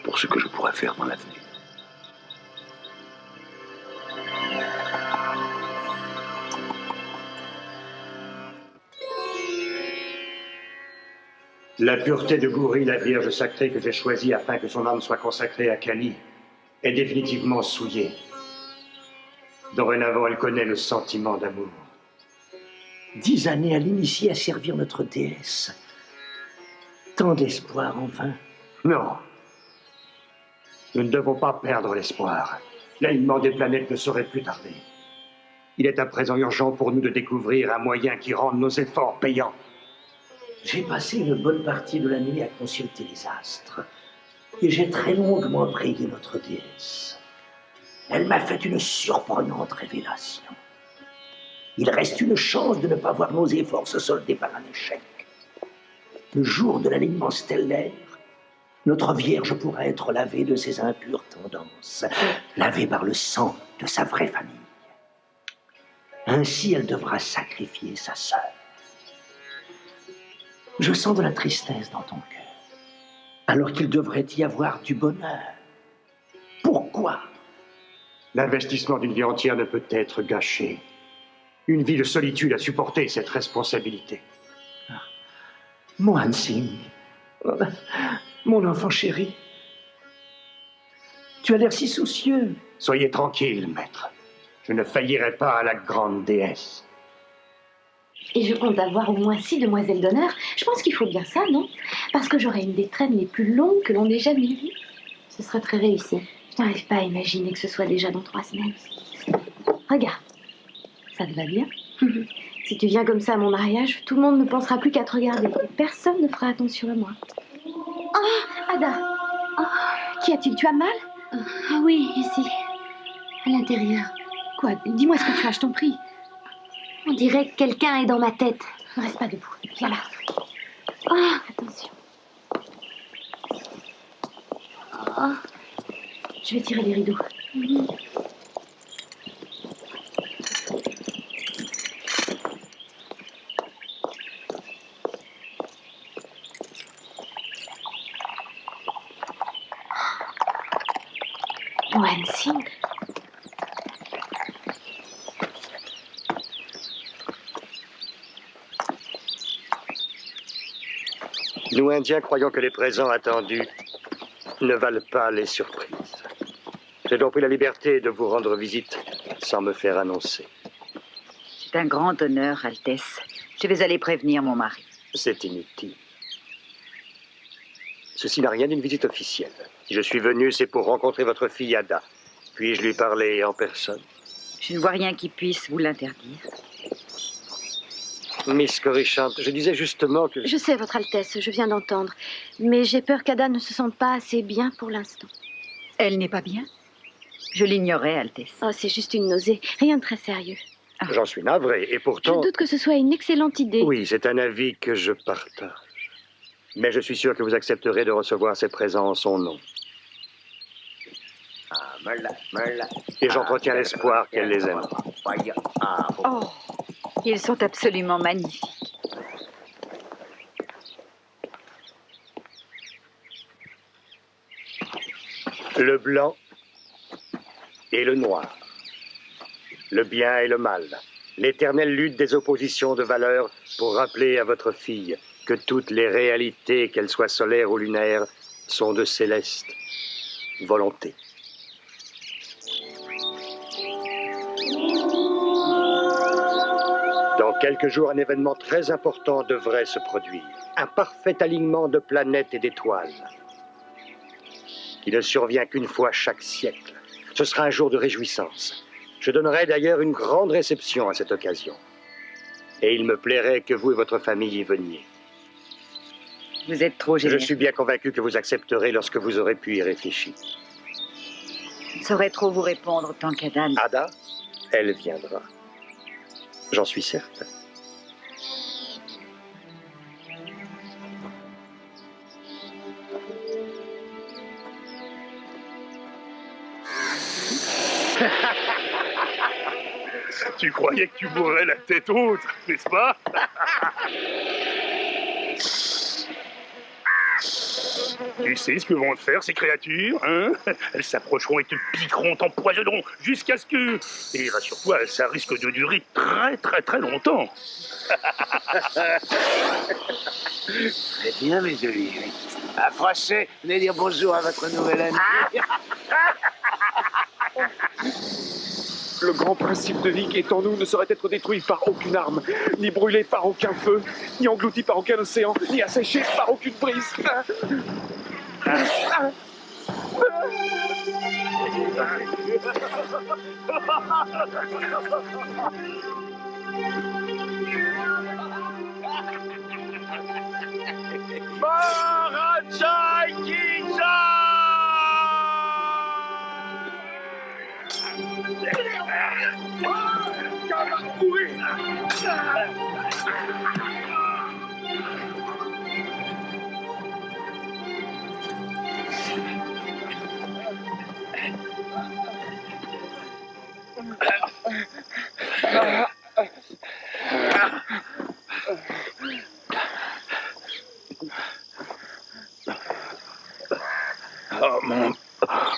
pour ce que je pourrais faire dans l'avenir. La pureté de Gouri, la Vierge sacrée que j'ai choisie afin que son âme soit consacrée à Kali, est définitivement souillée. Dorénavant, elle connaît le sentiment d'amour. 10 années à l'initier à servir notre déesse. Tant d'espoir en vain. Non. Nous ne devons pas perdre l'espoir. L'alignement des planètes ne saurait plus tarder. Il est à présent urgent pour nous de découvrir un moyen qui rende nos efforts payants. J'ai passé une bonne partie de la nuit à consulter les astres. Et j'ai très longuement prié notre déesse. Elle m'a fait une surprenante révélation. Il reste une chance de ne pas voir nos efforts se solder par un échec. Le jour de l'alignement stellaire, notre Vierge pourra être lavée de ses impures tendances, lavée par le sang de sa vraie famille. Ainsi, elle devra sacrifier sa sœur. Je sens de la tristesse dans ton cœur, alors qu'il devrait y avoir du bonheur. Pourquoi? L'investissement d'une vie entière ne peut être gâché. Une vie de solitude a supporté cette responsabilité. Mohan Singh, mon enfant chéri, tu as l'air si soucieux. Soyez tranquille, maître. Je ne faillirai pas à la grande déesse. Et je compte avoir au moins 6 demoiselles d'honneur. Je pense qu'il faut bien ça, non? Parce que j'aurai une des traînes les plus longues que l'on ait jamais vues. Ce serait très réussi. Je n'arrive pas à imaginer que ce soit déjà dans 3 semaines. Regarde, ça te va bien? Si tu viens comme ça à mon mariage, tout le monde ne pensera plus qu'à te regarder. Et personne ne fera attention à moi. Oh, Ada! Oh, qu'y a-t-il? Tu as mal? Ah oui, ici. À l'intérieur. Quoi? Dis-moi ce que tu as, je t'en prie. On dirait que quelqu'un est dans ma tête. Ne reste pas debout. Viens là. Oh, attention. Oh. Je vais tirer les rideaux. Mohan Singh. Nous, Indiens, croyons que les présents attendus ne valent pas les surprises. J'ai donc pris la liberté de vous rendre visite sans me faire annoncer. C'est un grand honneur, Altesse. Je vais aller prévenir mon mari. C'est inutile. Ceci n'a rien d'une visite officielle. Si je suis venu, c'est pour rencontrer votre fille Ada. Puis-je lui parler en personne? Je ne vois rien qui puisse vous l'interdire. Miss Corrichant, je disais justement que... Je sais, Votre Altesse, je viens d'entendre. Mais j'ai peur qu'Ada ne se sente pas assez bien pour l'instant. Elle n'est pas bien? Je l'ignorais, Altesse. Oh, c'est juste une nausée. Rien de très sérieux. J'en suis navré, et pourtant... Je doute que ce soit une excellente idée. Oui, c'est un avis que je partage. Mais je suis sûr que vous accepterez de recevoir ces présents en son nom. Et j'entretiens l'espoir qu'elle les aime. Oh, ils sont absolument magnifiques. Le blanc et le noir. Le bien et le mal. L'éternelle lutte des oppositions de valeurs pour rappeler à votre fille que toutes les réalités, qu'elles soient solaires ou lunaires, sont de céleste volonté. Dans quelques jours, un événement très important devrait se produire. Un parfait alignement de planètes et d'étoiles, qui ne survient qu'une fois chaque siècle. Ce sera un jour de réjouissance. Je donnerai d'ailleurs une grande réception à cette occasion. Et il me plairait que vous et votre famille y veniez. Vous êtes trop généreux. Je suis bien convaincu que vous accepterez lorsque vous aurez pu y réfléchir. Je ne saurais trop vous répondre tant qu'Ada... Ada, elle viendra. J'en suis certain. Tu croyais que tu mourrais la tête haute, n'est-ce pas? Tu sais ce que vont faire ces créatures, hein? Elles s'approcheront et te piqueront, t'empoisonneront jusqu'à ce que... Et rassure-toi, ça risque de durer très longtemps. Très bien, mes jolis. Approchez, venez dire bonjour à votre nouvelle amie. Le grand principe de vie qui est en nous ne saurait être détruit par aucune arme, ni brûlé par aucun feu, ni englouti par aucun océan, ni asséché par aucune brise.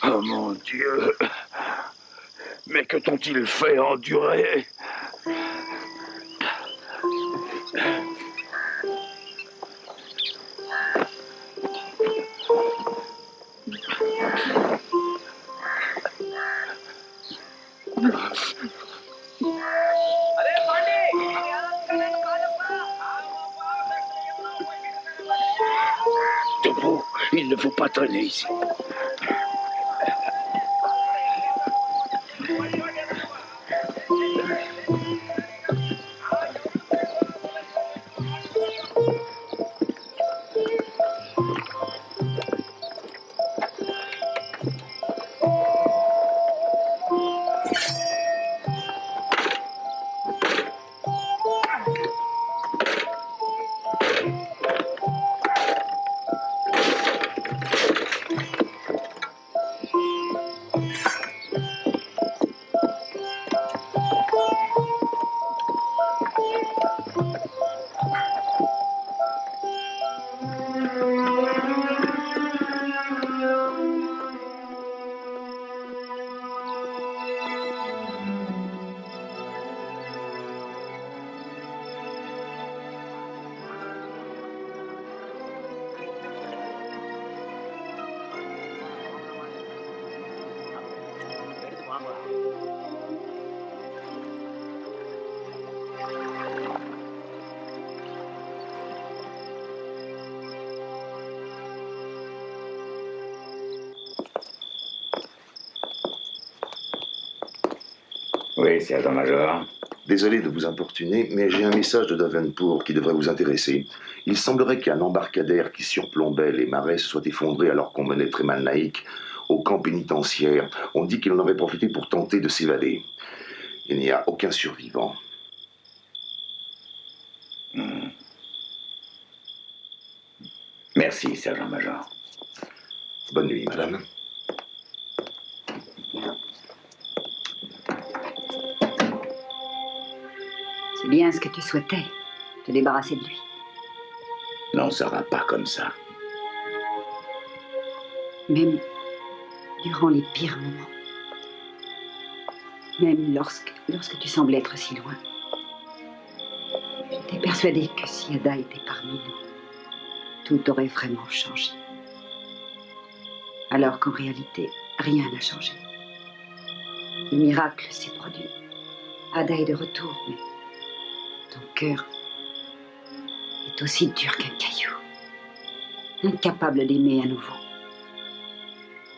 Oh mon Dieu. Mais que t'ont-ils fait endurer? Debout, il ne faut pas traîner ici. Oui, sergent-major. Désolé de vous importuner, mais j'ai un message de Davenport qui devrait vous intéresser. Il semblerait qu'un embarcadère qui surplombait les marais se soit effondré alors qu'on menait Tremal Naik au camp pénitentiaire. On dit qu'il en aurait profité pour tenter de s'évader. Il n'y a aucun survivant. Merci, sergent-major. Bonne nuit, madame. C'est bien ce que tu souhaitais, te débarrasser de lui. Non, ça va pas comme ça. Même durant les pires moments. Même lorsque tu semblais être si loin. J'étais persuadée que si Ada était parmi nous, tout aurait vraiment changé. Alors qu'en réalité, rien n'a changé. Le miracle s'est produit. Ada est de retour, mais ton cœur est aussi dur qu'un caillou. Incapable d'aimer à nouveau.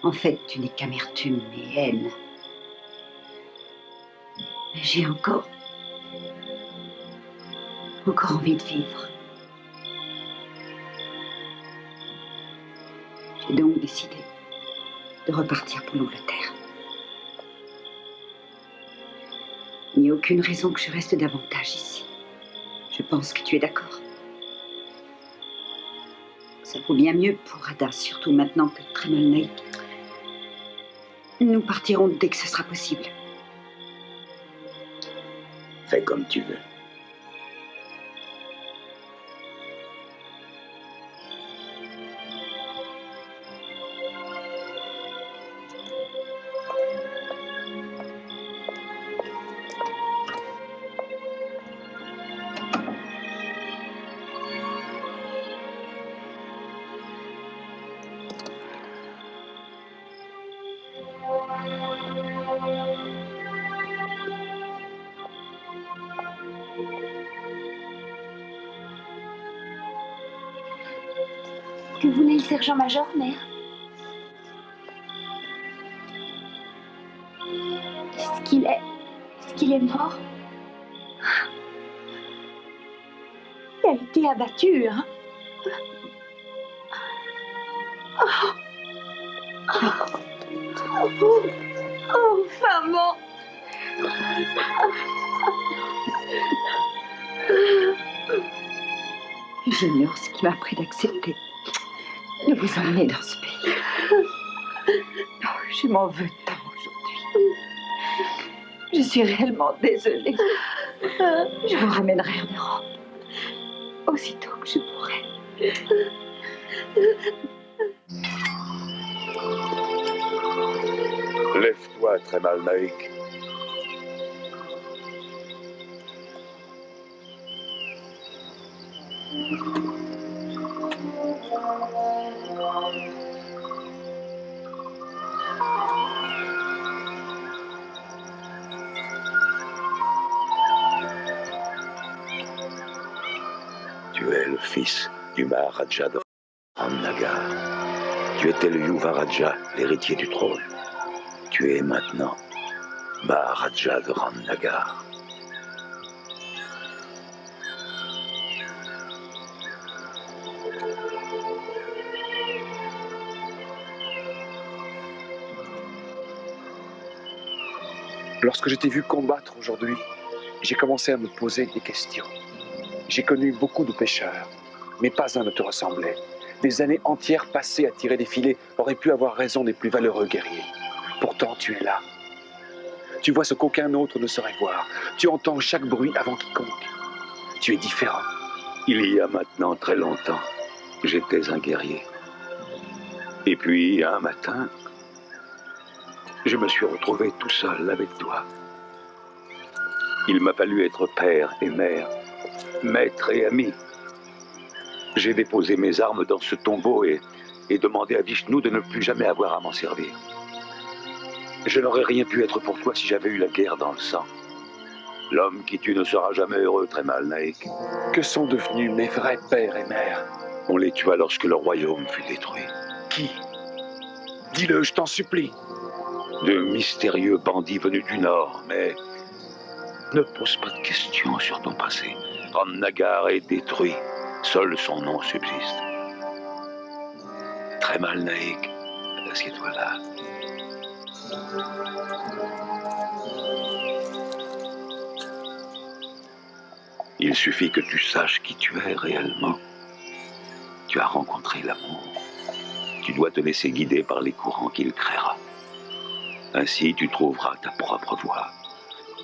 En fait, tu n'es qu'amertume et haine. Mais j'ai encore envie de vivre. J'ai donc décidé de repartir pour l'Angleterre. Il n'y a aucune raison que je reste davantage ici. Je pense que tu es d'accord. Ça vaut bien mieux pour Ada, surtout maintenant que Tremal Naik. Nous partirons dès que ce sera possible. Fais comme tu veux. Que voulait le sergent-major, mère? Est-ce qu'il est mort? Il a été abattu, hein? Oh, maman! J'ignore ce qui m'a pris d'accepter de vous emmener dans ce pays. Oh, je m'en veux tant aujourd'hui. Je suis réellement désolée. Je vous ramènerai en Europe aussitôt que je pourrai. Lève-toi, Tremal Naik. Tu es le fils du Maharaja de Ramnagar. Tu étais le Yuvaraja, l'héritier du trône. Tu es maintenant Maharaja de Ramnagar. Lorsque je t'ai vu combattre aujourd'hui, j'ai commencé à me poser des questions. J'ai connu beaucoup de pêcheurs, mais pas un ne te ressemblait. Des années entières passées à tirer des filets auraient pu avoir raison des plus valeureux guerriers. Pourtant, tu es là. Tu vois ce qu'aucun autre ne saurait voir. Tu entends chaque bruit avant quiconque. Tu es différent. Il y a maintenant très longtemps, j'étais un guerrier. Et puis, un matin, je me suis retrouvé tout seul avec toi. Il m'a fallu être père et mère, maître et ami. J'ai déposé mes armes dans ce tombeau et demandé à Vishnu de ne plus jamais avoir à m'en servir. Je n'aurais rien pu être pour toi si j'avais eu la guerre dans le sang. L'homme qui tue ne sera jamais heureux, Tremal Naik. Que sont devenus mes vrais pères et mères? On les tua lorsque le royaume fut détruit. Qui? Dis-le, je t'en supplie. De mystérieux bandits venus du Nord, mais ne pose pas de questions sur ton passé. Ramnagar est détruit, seul son nom subsiste. Tremal Naik, assieds-toi là. Il suffit que tu saches qui tu es réellement. Tu as rencontré l'amour. Tu dois te laisser guider par les courants qu'il créera. Ainsi, tu trouveras ta propre voie.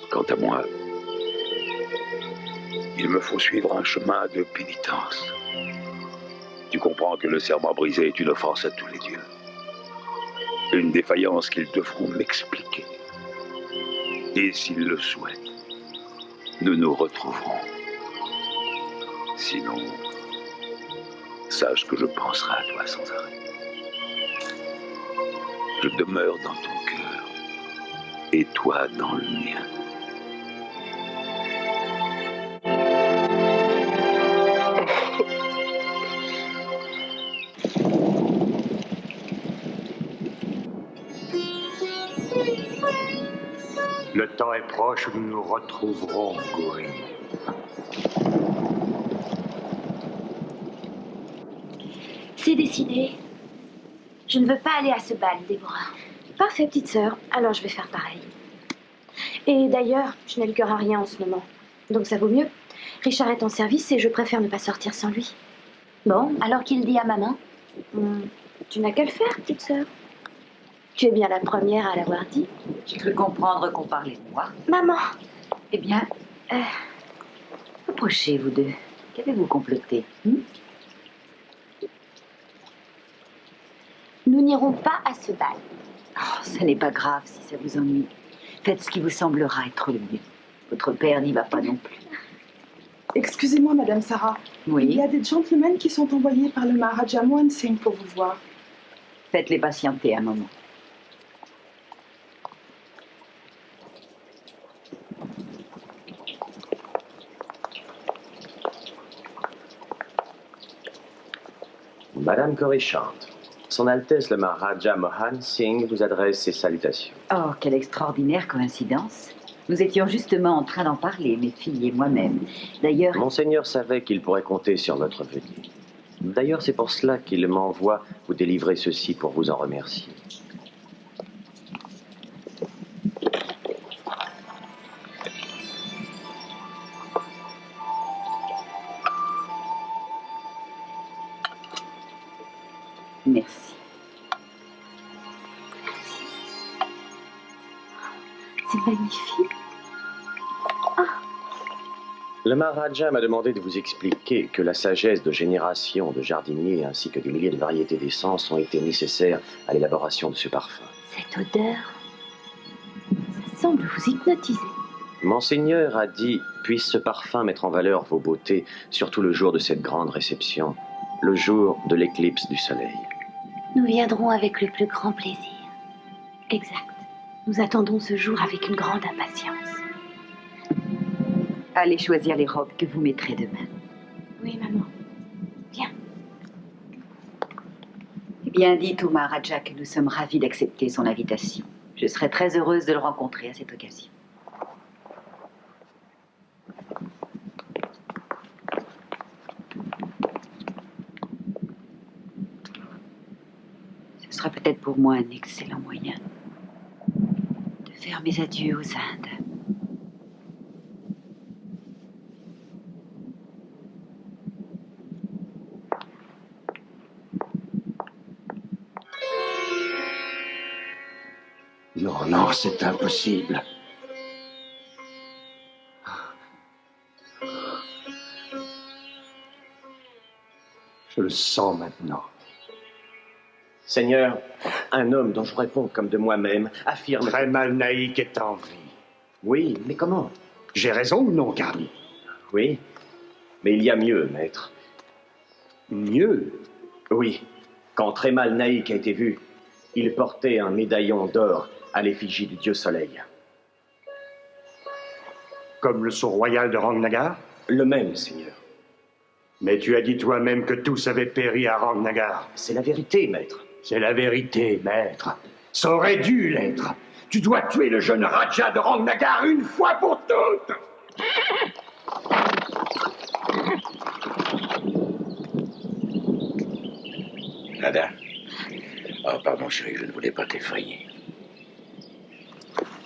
Quant à moi, il me faut suivre un chemin de pénitence. Tu comprends que le serment brisé est une offense à tous les dieux. Une défaillance qu'ils devront m'expliquer. Et s'ils le souhaitent, nous nous retrouverons. Sinon, sache que je penserai à toi sans arrêt. Je demeure dans ton cœur, et toi dans le mien. Le temps est proche où nous nous retrouverons, Gauri. C'est décidé. Je ne veux pas aller à ce bal, Déborah. Parfait, petite sœur. Alors je vais faire pareil. Et d'ailleurs, je n'ai le cœur à rien en ce moment. Donc ça vaut mieux. Richard est en service et je préfère ne pas sortir sans lui. Bon, alors qu'il dit à maman? Tu n'as qu'à le faire, petite sœur. Tu es bien la première à l'avoir dit. J'ai cru comprendre qu'on parlait de moi. Maman. Eh bien, Approchez, vous deux. Qu'avez-vous comploté? Nous n'irons pas à ce bal. Oh, ce n'est pas grave si ça vous ennuie. Faites ce qui vous semblera être le mieux. Votre père n'y va pas non plus. Excusez-moi, Madame Sarah. Oui. Il y a des gentlemen qui sont envoyés par le Maharaja Mohan Singh pour vous voir. Faites-les patienter un moment. Madame Corishant, Son Altesse le Maharaja Mohan Singh vous adresse ses salutations. Oh, quelle extraordinaire coïncidence. Nous étions justement en train d'en parler, mes filles et moi-même. D'ailleurs... Monseigneur savait qu'il pourrait compter sur votre venue. D'ailleurs, c'est pour cela qu'il m'envoie vous délivrer ceci pour vous en remercier. Merci. C'est magnifique. Le Maharaja m'a demandé de vous expliquer que la sagesse de générations de jardiniers ainsi que des milliers de variétés d'essences ont été nécessaires à l'élaboration de ce parfum. Cette odeur, ça semble vous hypnotiser. Monseigneur a dit, puisse ce parfum mettre en valeur vos beautés, surtout le jour de cette grande réception, le jour de l'éclipse du soleil. Nous viendrons avec le plus grand plaisir. Exact. Nous attendons ce jour avec une grande impatience. Allez choisir les robes que vous mettrez demain. Oui, maman. Viens. Eh bien, dites au Maharaja que nous sommes ravis d'accepter son invitation. Je serai très heureuse de le rencontrer à cette occasion. Ce sera peut-être pour moi un excellent moyen de faire mes adieux aux Indes. Non, non, c'est impossible. Je le sens maintenant. Seigneur, un homme dont je réponds comme de moi-même affirme... Très mal Naïk est en vie. Oui, mais comment? J'ai raison ou non, Garni? Oui, mais il y a mieux, maître. Mieux? Oui, quand Trémal Naïk a été vu, il portait un médaillon d'or à l'effigie du dieu soleil. Comme le sceau royal de Rangnagar? Le même, Seigneur. Mais tu as dit toi-même que tous avaient péri à Rangnagar. C'est la vérité, maître. C'est la vérité, maître. Ça aurait dû l'être. Tu dois tuer le jeune Raja de Rangnagar une fois pour toutes. Nada. Oh, pardon, chérie, je ne voulais pas t'effrayer.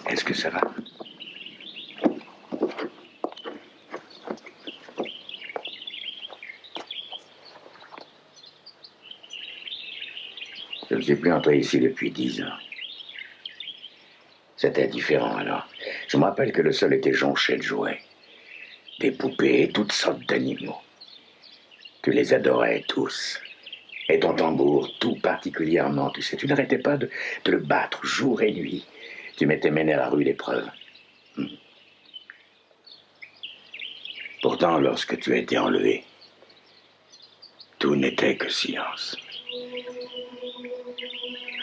Est-ce que ça va? Je ne suis plus entré ici depuis 10 ans. C'était différent alors. Je me rappelle que le sol était jonché de jouets. Des poupées et toutes sortes d'animaux. Tu les adorais tous. Et ton tambour, tout particulièrement, tu sais, tu n'arrêtais pas de le battre jour et nuit. Tu m'étais mené à la rue d'épreuve. Pourtant, lorsque tu as été enlevé, tout n'était que silence.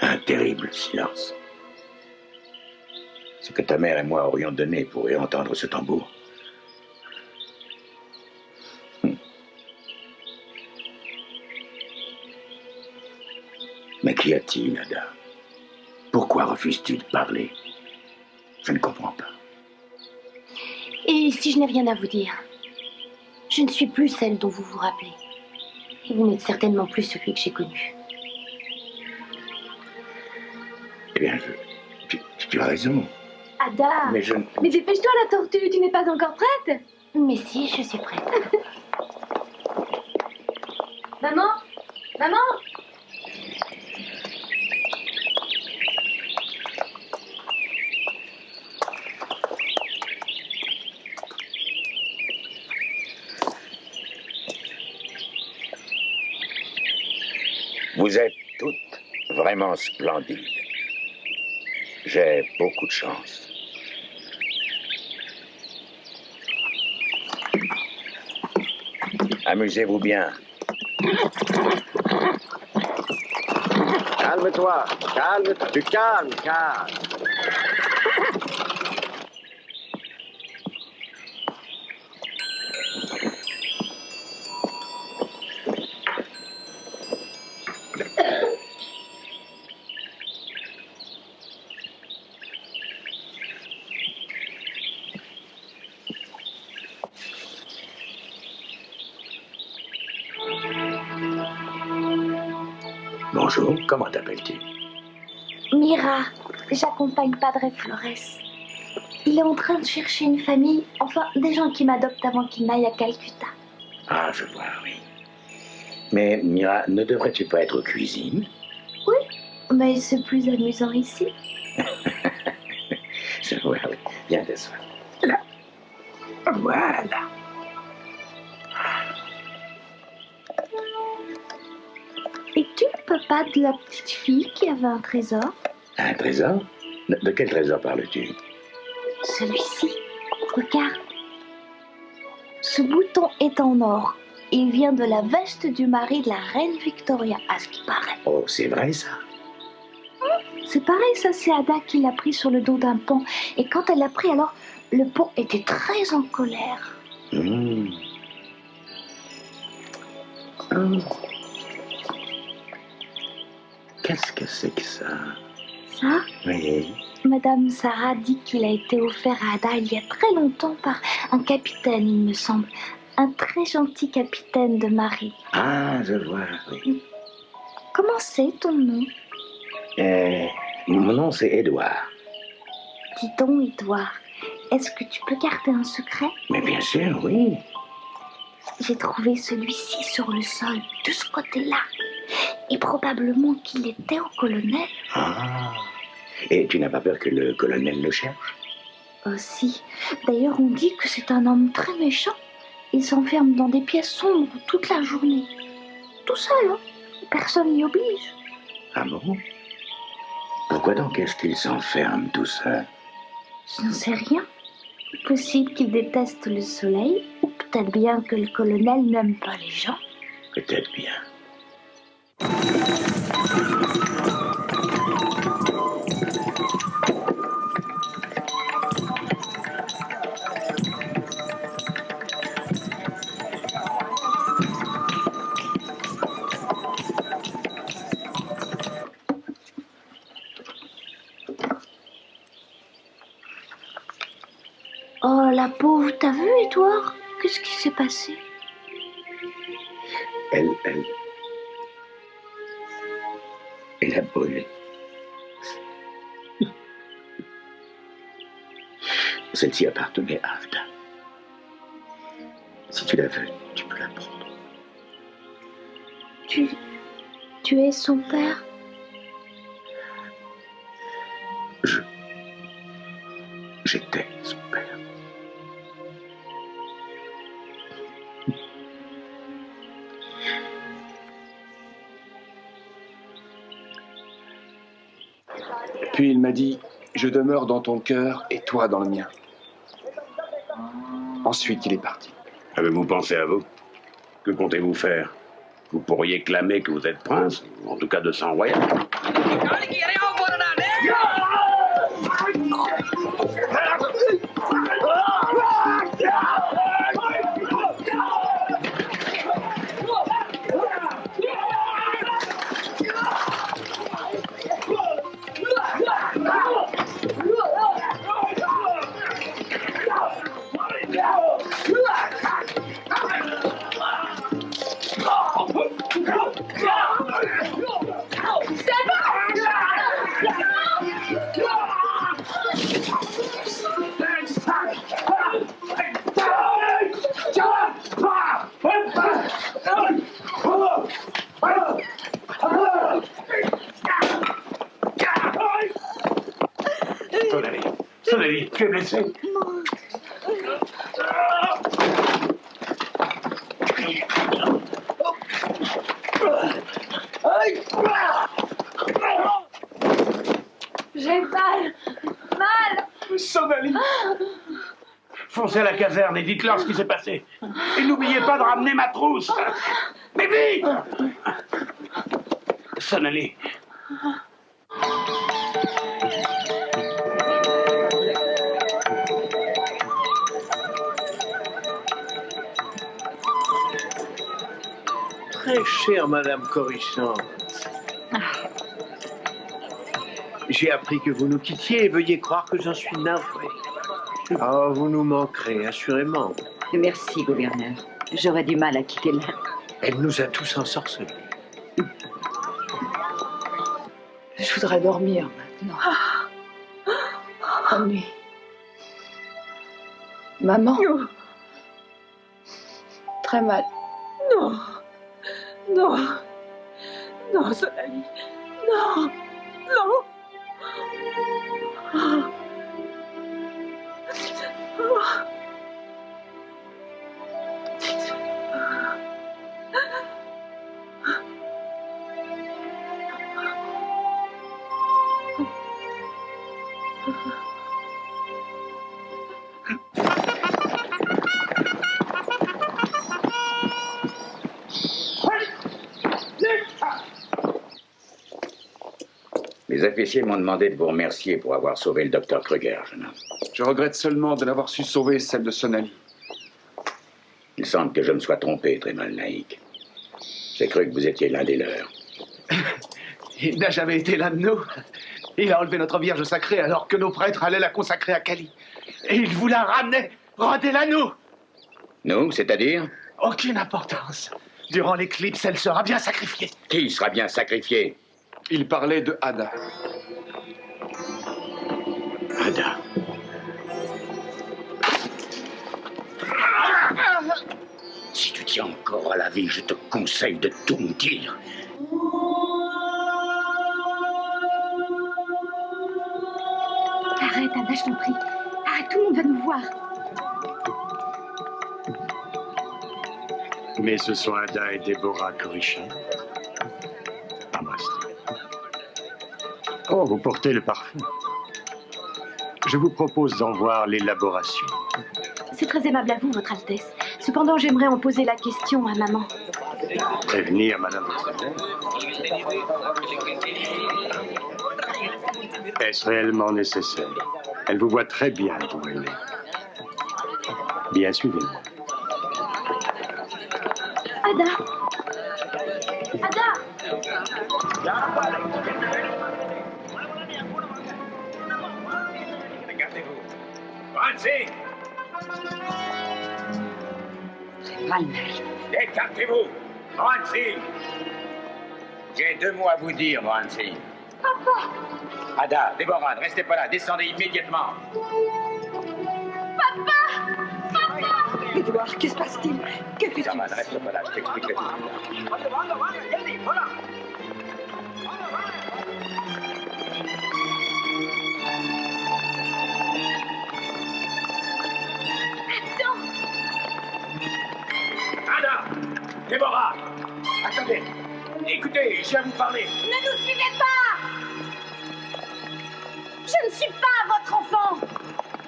Un terrible silence. Ce que ta mère et moi aurions donné pour entendre ce tambour. Mais qu'y a-t-il, Nada? Pourquoi refuses-tu de parler? Je ne comprends pas. Et si je n'ai rien à vous dire? Je ne suis plus celle dont vous vous rappelez. Et vous n'êtes certainement plus celui que j'ai connu. Eh bien, tu as raison. Ada! Mais je... Mais dépêche-toi, la tortue, tu n'es pas encore prête? Mais si, je suis prête. Maman? Maman? Vous êtes toutes vraiment splendides. J'ai beaucoup de chance. Amusez-vous bien. Calme-toi, calme-toi, tu calmes, calme. Bonjour, comment t'appelles-tu? Mira, j'accompagne Padre Flores. Il est en train de chercher une famille, enfin des gens qui m'adoptent avant qu'il n'aille à Calcutta. Ah, je vois, oui. Mais Mira, ne devrais-tu pas être aux cuisines? Oui, mais c'est plus amusant ici. Je vois, oui. Viens t'asseoir. Là. Voilà. Es-tu le papa de la petite fille qui avait un trésor? Un trésor? De quel trésor parles-tu? Celui-ci. Regarde. Ce bouton est en or. Il vient de la veste du mari de la reine Victoria, à ce qui paraît. Oh, c'est vrai ça? C'est pareil, ça c'est Ada qui l'a pris sur le dos d'un pont. Et quand elle l'a pris, alors, le pont était très en colère. Mmh. Oh. Qu'est-ce que c'est que ça? Ça? Oui. Madame Sarah dit qu'il a été offert à Ada il y a très longtemps par un capitaine, il me semble. Un très gentil capitaine de marine. Ah, je vois, oui. Comment c'est ton nom? Mon nom, c'est Édouard. Dis donc, Édouard, est-ce que tu peux garder un secret? Mais bien sûr, oui. J'ai trouvé celui-ci sur le sol, de ce côté-là. Et probablement qu'il était au colonel. Ah. Et tu n'as pas peur que le colonel le cherche? Aussi. D'ailleurs, on dit que c'est un homme très méchant. Il s'enferme dans des pièces sombres toute la journée. Tout seul, hein? Personne n'y oblige. Ah bon? Pourquoi donc est-ce qu'il s'enferme tout seul? Je n'en sais rien. Possible qu'il déteste le soleil, ou peut-être bien que le colonel n'aime pas les gens. Peut-être bien. Oh, la pauvre, t'as vu, Édouard? Qu'est-ce qui s'est passé? Elle a brûlé. Celle-ci appartenait à Avda. Si tu la veux, tu peux la prendre. Tu es son père? J'étais son père. Puis il m'a dit, je demeure dans ton cœur et toi dans le mien. Ensuite, il est parti. Avez-vous pensé à vous? Que comptez-vous faire? Vous pourriez clamer que vous êtes prince, ou en tout cas de sang royal. Sonali, tu es blessé? Foncez à la caserne et dites-leur ce qui s'est passé. Et n'oubliez pas de ramener ma trousse. Mais vite! Sonali. Très chère Madame Coruscant, j'ai appris que vous nous quittiez et veuillez croire que j'en suis navré. Oh, vous nous manquerez, assurément. Merci, gouverneur. J'aurais du mal à quitter là. Elle nous a tous ensorcelés. Je voudrais dormir maintenant. Bonne nuit. Maman. Très mal. Non. Non. Non, Sonali. Non. Non. Les officiers m'ont demandé de vous remercier pour avoir sauvé le docteur Kruger, jeune homme. Je regrette seulement de n'avoir su sauver celle de Sonali. Il semble que je me sois trompé, Trémal Naïk. J'ai cru que vous étiez l'un des leurs. Il n'a jamais été l'un de nous. Il a enlevé notre Vierge sacrée alors que nos prêtres allaient la consacrer à Kali. Et il vous la ramenait. Rendez-la nous. Nous, c'est-à-dire? Aucune importance. Durant l'éclipse, elle sera bien sacrifiée. Qui sera bien sacrifié? Il parlait de Ada. Ada. Si tu tiens encore à la vie, je te conseille de tout me dire. Arrête, Ada, je t'en prie. Arrête, tout le monde va nous voir. Mais ce sont Ada et Déborah Coruscant. Oh, vous portez le parfum. Je vous propose d'en voir l'élaboration. C'est très aimable à vous, Votre Altesse. Cependant, j'aimerais en poser la question à maman. Prévenir Madame votre mère. Est-ce réellement nécessaire? Elle vous voit très bien d'où elle est. Bien, suivez-moi. Ada! Ada! Francie! C'est mal, Naïk. Écartez-vous! Francie! J'ai 2 mots à vous dire, Francie. Papa! Ada, Déborah, ne restez pas là. Descendez immédiatement. Papa! Papa! Édouard, que se passe-t-il? Que fais-tu? Ça va, ne reste pas là. Je t'expliquerai tout. Ada! Déborah! Attendez! Écoutez, j'ai à vous parler. Ne nous suivez pas! Je ne suis pas votre enfant!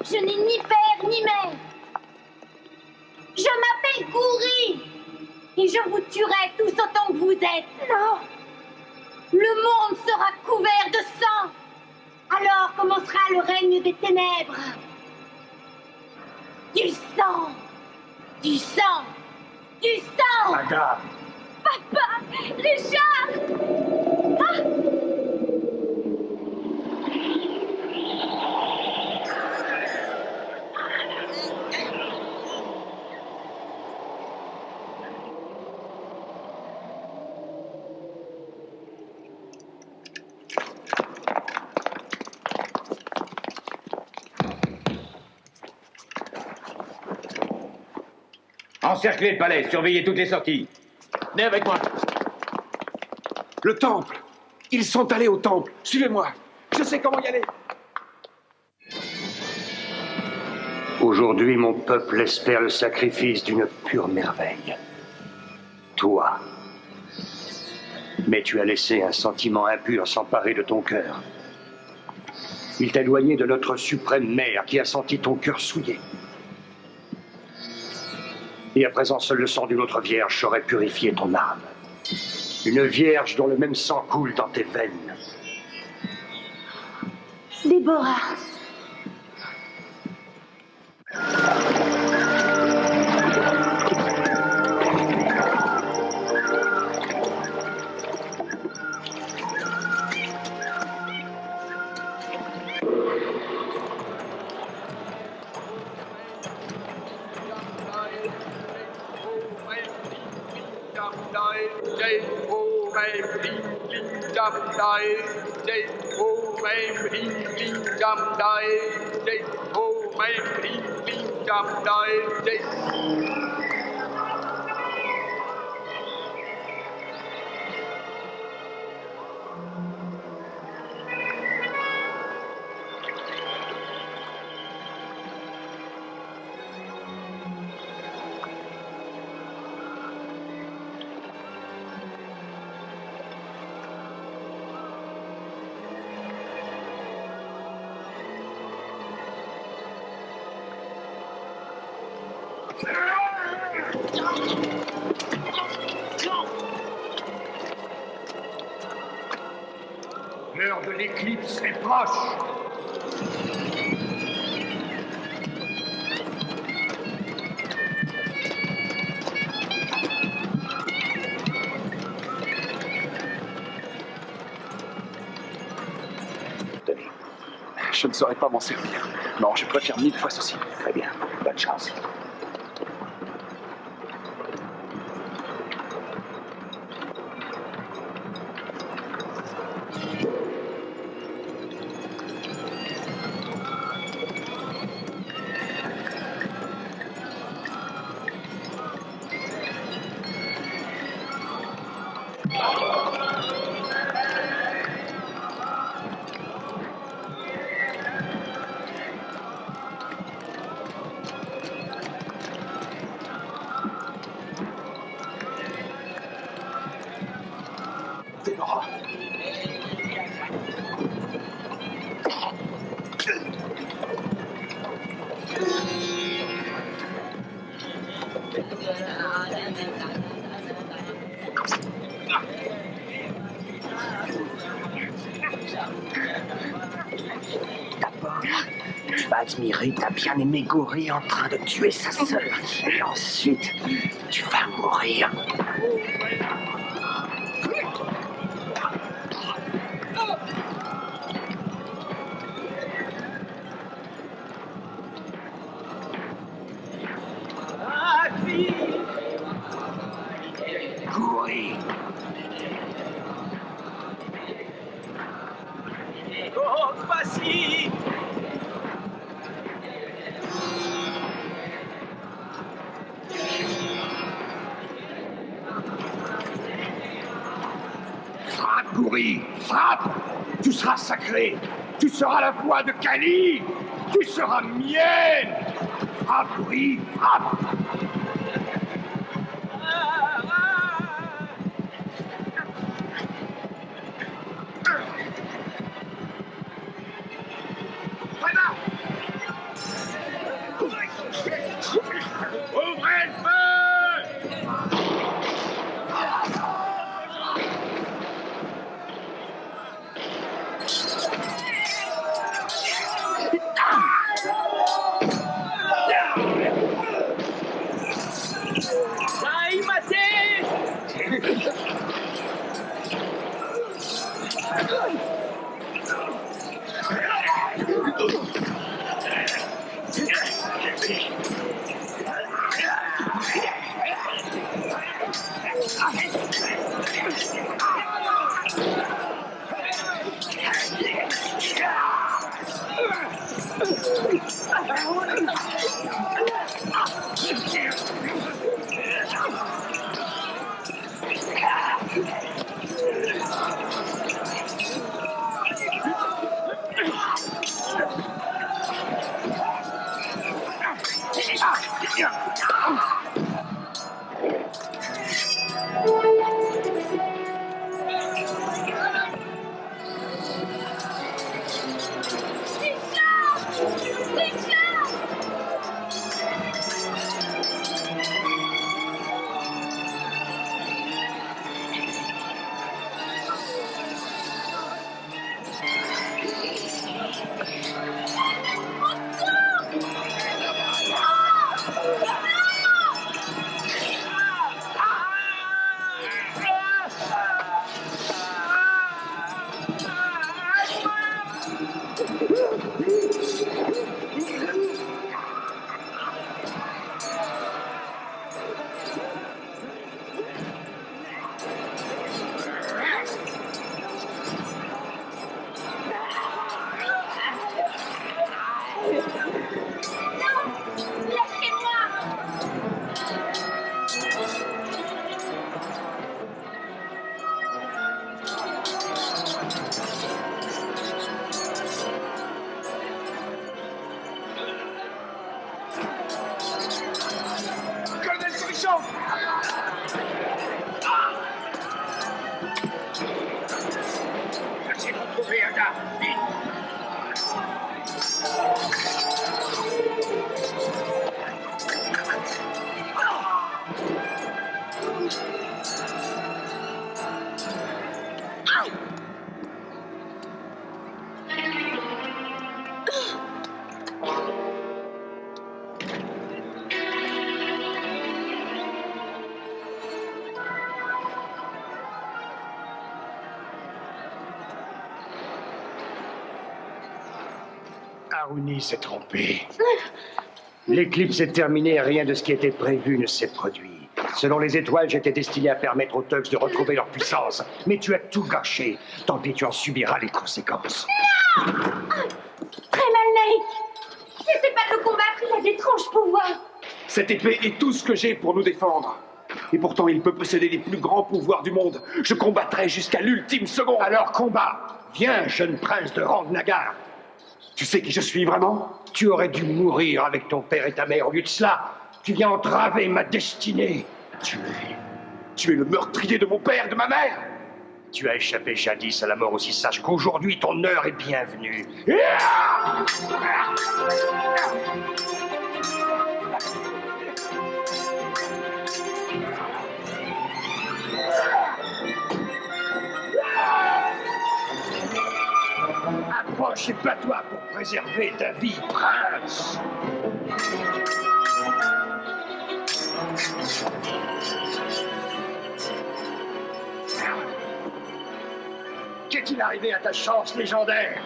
Je n'ai ni père ni mère! Je m'appelle Kouri! Et je vous tuerai tous autant que vous êtes! Non! Le monde sera couvert de sang! Alors commencera le règne des ténèbres! Du sang! Du sang! Du sang! Ada! Papa! Richard! Ah! Encerclez le palais, surveillez toutes les sorties. Venez avec moi. Le temple. Ils sont allés au temple. Suivez-moi. Je sais comment y aller. Aujourd'hui, mon peuple espère le sacrifice d'une pure merveille. Toi. Mais tu as laissé un sentiment impur s'emparer de ton cœur. Il t'a éloigné de notre suprême mère qui a senti ton cœur souillé. Et à présent, seul le sang d'une autre vierge saurait purifier ton âme. Une vierge dont le même sang coule dans tes veines. Déborah. L'heure de l'éclipse est proche. Tenez, je ne saurais pas m'en servir. Non, je préfère 1000 fois ceci. Très bien, bonne chance. Déborah. D'abord, tu vas admirer ta bien-aimée Gorée en train de tuer sa sœur. Et ensuite, tu vas mourir. Gorée. Oh, vas-y! Frappe, Gouri, frappe! Tu seras sacré! Tu seras la voix de Kali! Tu seras mienne! Frappe, Gouri, frappe! Ouvrez le feu! attention! Essayez de retrouver Ada, vite! Aruni s'est trompé. L'éclipse est terminée et rien de ce qui était prévu ne s'est produit. Selon les étoiles, j'étais destiné à permettre aux Tugs de retrouver leur puissance. Mais tu as tout gâché. Tant pis, tu en subiras les conséquences. Très mal, Naïk. Laissez pas le combattre, il a d'étranges pouvoirs. Cette épée est tout ce que j'ai pour nous défendre. Et pourtant, il peut posséder les plus grands pouvoirs du monde. Je combattrai jusqu'à l'ultime seconde. Alors combat. Viens, jeune prince de Rangnagar. Tu sais qui je suis vraiment? Tu aurais dû mourir avec ton père et ta mère. Au lieu de cela, tu viens entraver ma destinée. Tu es le meurtrier de mon père, de ma mère. Tu as échappé jadis à la mort aussi sage qu'aujourd'hui ton heure est bienvenue. Approche et bats-toi pour préserver ta vie, prince. Qu'est-il arrivé à ta chance légendaire?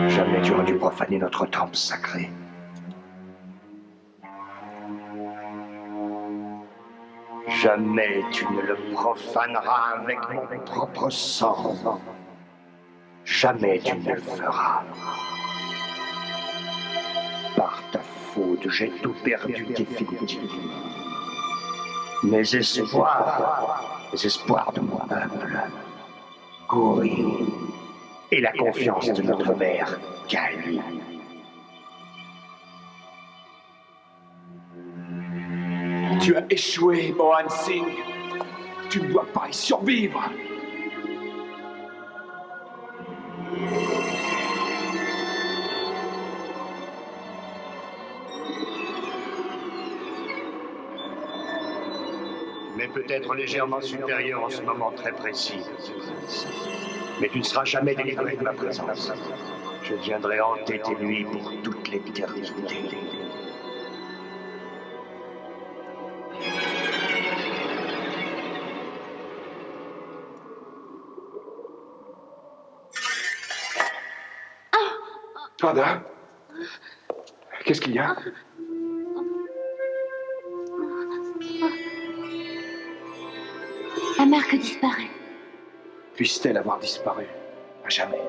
Jamais tu aurais dû profaner notre temple sacré. Jamais tu ne le profaneras avec mon propre sang. Jamais tu ne le feras. Par ta faute, j'ai tout perdu définitivement. Mes espoirs de mon peuple, Gori, et la confiance de notre mère, Kali. Tu as échoué, Mohan Singh. Tu ne dois pas y survivre. Mais peut-être légèrement supérieur en ce moment très précis. Mais tu ne seras jamais délivré de ma présence. Je viendrai hanter tes nuits pour toute l'éternité. Ada, qu'est-ce qu'il y a? La marque disparaît. Puisse-t-elle avoir disparu à jamais?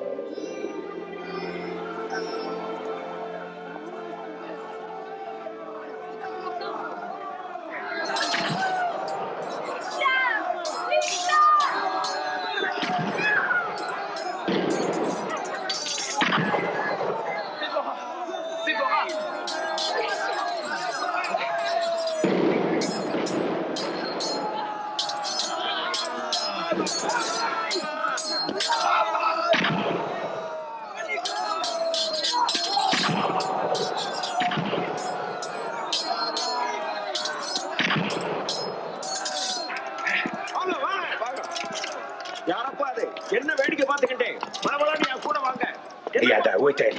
Ada, où est-elle?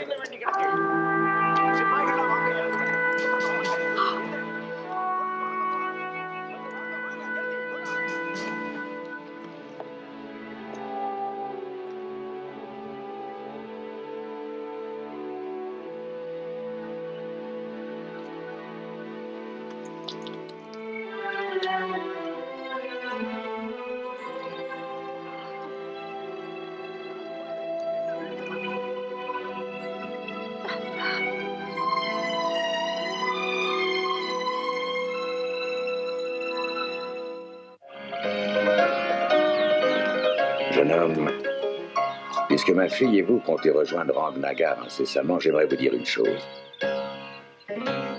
Jeune homme, puisque ma fille et vous comptez rejoindre Rangnagar incessamment, j'aimerais vous dire une chose.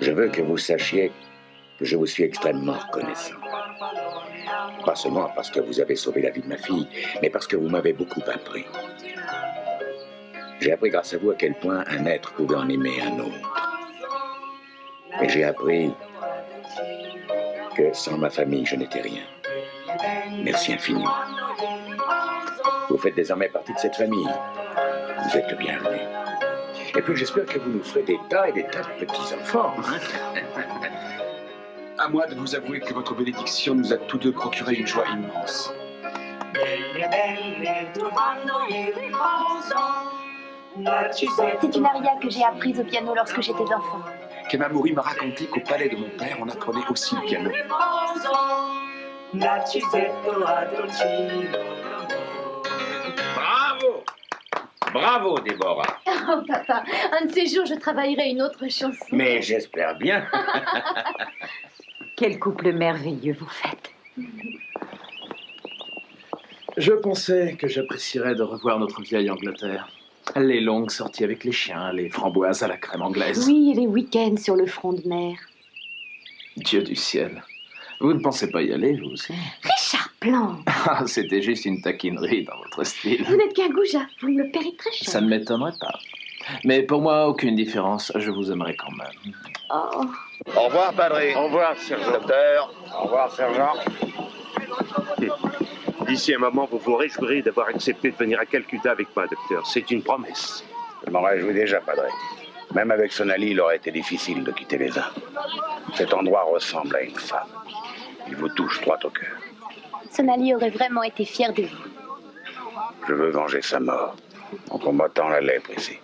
Je veux que vous sachiez que je vous suis extrêmement reconnaissant. Pas seulement parce que vous avez sauvé la vie de ma fille, mais parce que vous m'avez beaucoup appris. J'ai appris grâce à vous à quel point un être pouvait en aimer un autre. Et j'ai appris que sans ma famille, je n'étais rien. Merci infiniment. Vous faites désormais partie de cette famille. Vous êtes le bienvenu. Et puis j'espère que vous nous ferez des tas et des tas de petits-enfants. À moi de vous avouer que votre bénédiction nous a tous deux procuré une joie immense. C'est une aria que j'ai apprise au piano lorsque j'étais enfant. Kemamori m'a raconté qu'au palais de mon père, on apprenait aussi le piano. Bravo! Bravo, Déborah. Oh, papa, un de ces jours, je travaillerai une autre chanson. Mais j'espère bien. Quel couple merveilleux vous faites. Je pensais que j'apprécierais de revoir notre vieille Angleterre. Les longues sorties avec les chiens, les framboises à la crème anglaise. Oui, et les week-ends sur le front de mer. Dieu du ciel. Vous ne pensez pas y aller, vous aussi? Richard Blanc. Ah, c'était juste une taquinerie dans votre style. Vous n'êtes qu'un goujat, vous me le paierez très cher. Ça ne m'étonnerait pas. Mais pour moi, aucune différence. Je vous aimerai quand même. Oh. Au revoir, padré. Au revoir, sergent. Docteur. Au revoir, sergent. D'ici un moment, vous vous réjouirez d'avoir accepté de venir à Calcutta avec moi, docteur. C'est une promesse. Je m'en réjouis déjà, padré. Même avec Sonali, il aurait été difficile de quitter les Indes. Cet endroit ressemble à une femme. Il vous touche droit au cœur. Sonali aurait vraiment été fier de vous. Je veux venger sa mort en combattant la lèpre ici.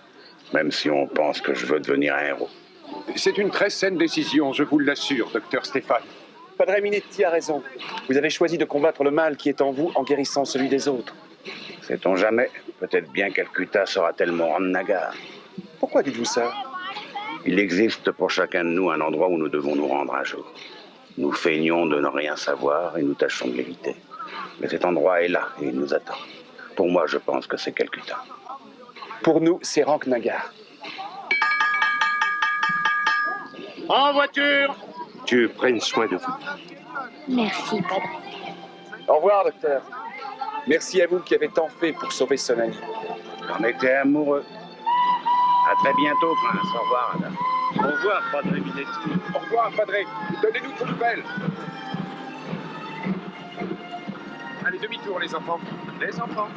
Même si on pense que je veux devenir un héros. C'est une très saine décision, je vous l'assure, docteur Stéphane. Padre Minetti a raison. Vous avez choisi de combattre le mal qui est en vous en guérissant celui des autres. Sait-on jamais? Peut-être bien Calcutta sera-t-elle mon Rangnagar. Pourquoi dites-vous ça? Il existe pour chacun de nous un endroit où nous devons nous rendre un jour. Nous feignons de ne rien savoir et nous tâchons de l'éviter. Mais cet endroit est là et il nous attend. Pour moi, je pense que c'est Calcutta. Pour nous, c'est Rangnagar. En voiture! Dieu prenne soin de vous. Merci, Padre. Au revoir, docteur. Merci à vous qui avez tant fait pour sauver Sonali. J'en étais amoureux. À très bientôt, prince. Au revoir, madame. Au revoir, Padre Minetti. Au revoir, Padre. Donnez-nous de vos nouvelles. Allez, demi-tour, les enfants. Les enfants.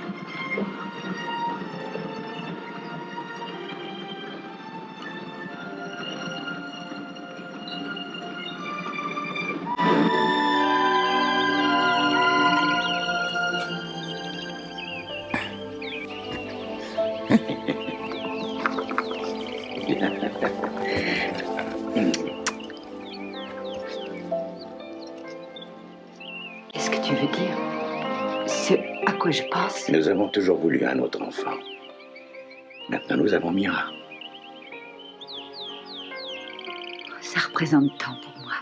Qu'est-ce que tu veux dire? Ce à quoi je pense? Nous avons toujours voulu un autre enfant. Maintenant, nous avons Mira. Ça représente tant pour moi.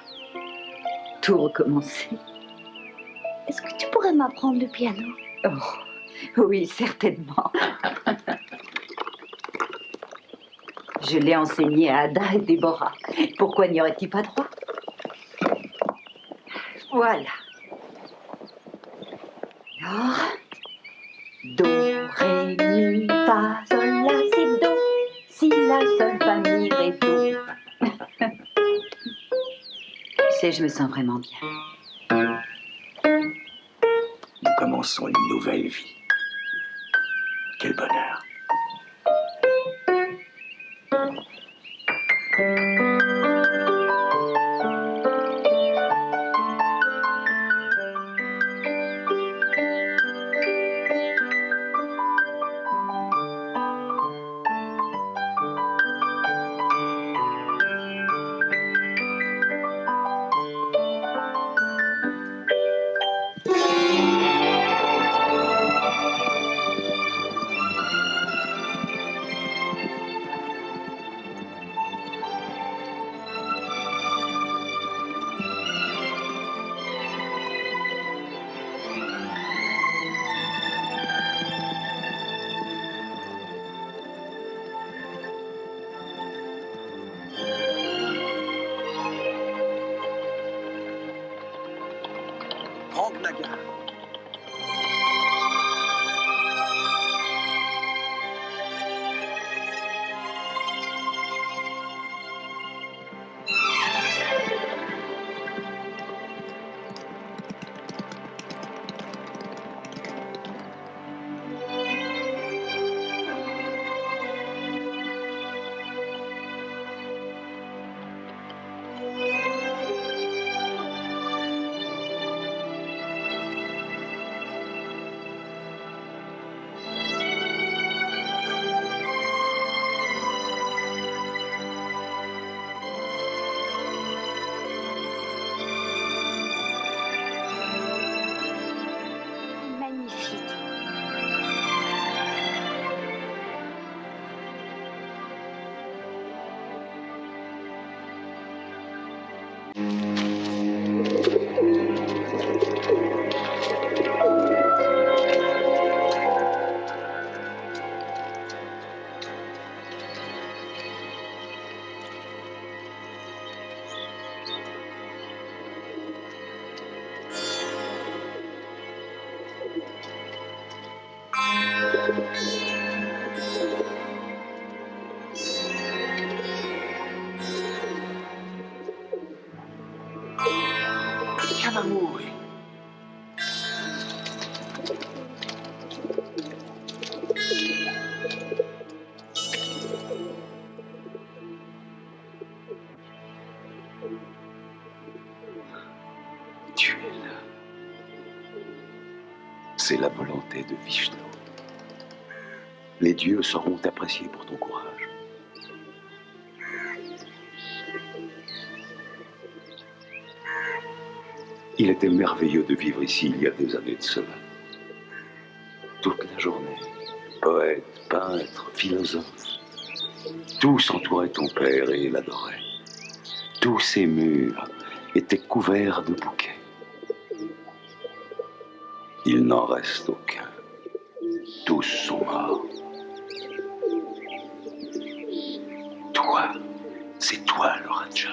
Tout recommencer. Est-ce que tu pourrais m'apprendre le piano? Oh, oui, certainement. Je l'ai enseigné à Ada et Déborah. Pourquoi n'y aurait-il pas droit? Voilà. Alors, do, ré, mi, fa, sol, la, si, do, si, la, sol, fa, mi, ré, do. Tu sais, je me sens vraiment bien. Nous commençons une nouvelle vie. Quel bonheur. Viens, Mamour. Tu es là. C'est la volonté de Vishnu. Les dieux sauront t'apprécier pour ton courage. Il était merveilleux de vivre ici il y a des années de cela. Toute la journée, poète, peintre, philosophe, tous entouraient ton père et l'adoraient. Tous ces murs étaient couverts de bouquets. Il n'en reste aucun. Tous sont morts. Toi, c'est toi le Raja.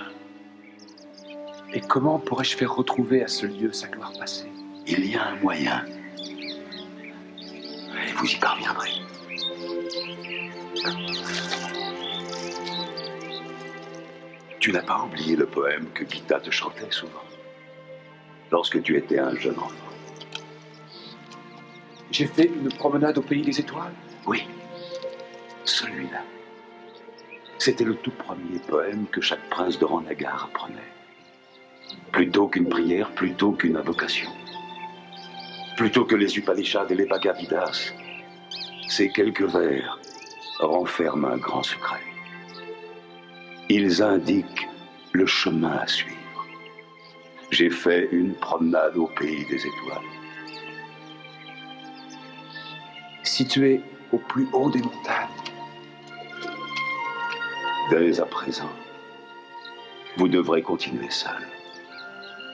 Et comment pourrais-je faire retrouver à ce lieu sa gloire passée? Il y a un moyen. Et vous y parviendrez. Tu n'as pas oublié le poème que Gita te chantait souvent, lorsque tu étais un jeune enfant. J'ai fait une promenade au pays des étoiles? Oui, celui-là. C'était le tout premier poème que chaque prince de Ranagar apprenait. Plutôt qu'une prière, plutôt qu'une invocation. Plutôt que les Upanishads et les Bhagavadas, ces quelques vers renferment un grand secret. Ils indiquent le chemin à suivre. J'ai fait une promenade au pays des étoiles. Situé au plus haut des montagnes. Dès à présent, vous devrez continuer seul.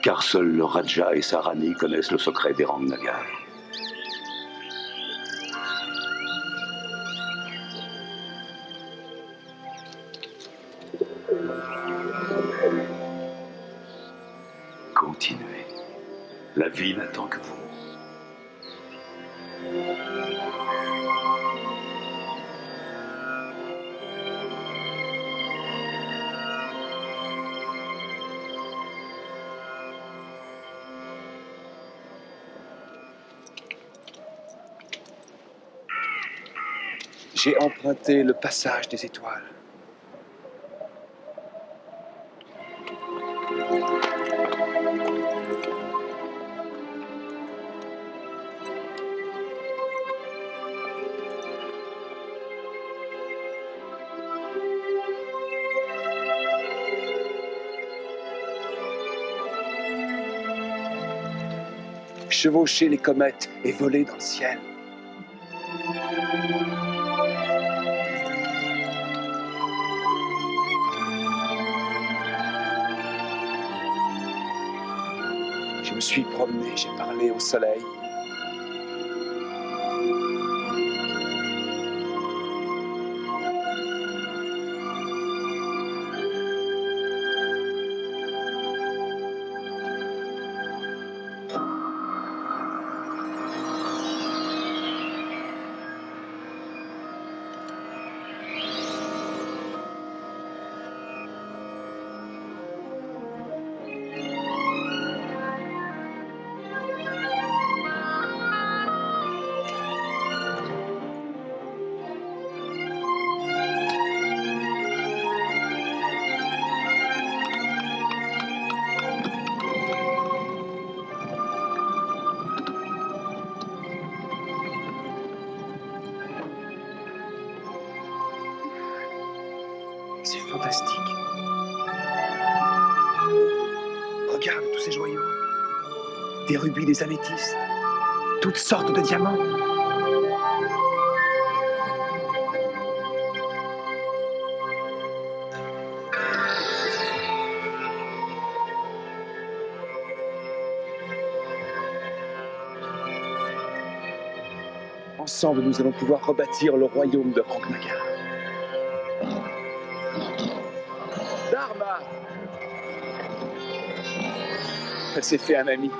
Car seul le Raja et sa Rani connaissent le secret des Ramnagar. Continuez. La vie n'attend que vous. J'ai emprunté le passage des étoiles. Chevaucher les comètes et voler dans le ciel. Je me suis promené, j'ai parlé au soleil. C'est fantastique. Regarde tous ces joyaux. Des rubis, des améthystes. Toutes sortes de diamants. Ensemble, nous allons pouvoir rebâtir le royaume de Rangnagar. Dharma! Elle s'est fait un ami.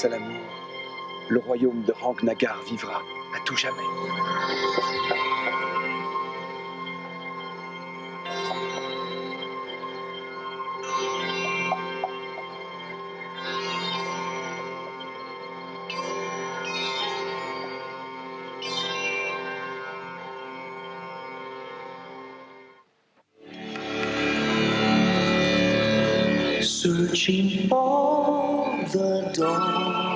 grâce à l'amour, le royaume de Rangnagar vivra à tout jamais. Searching for the dawn.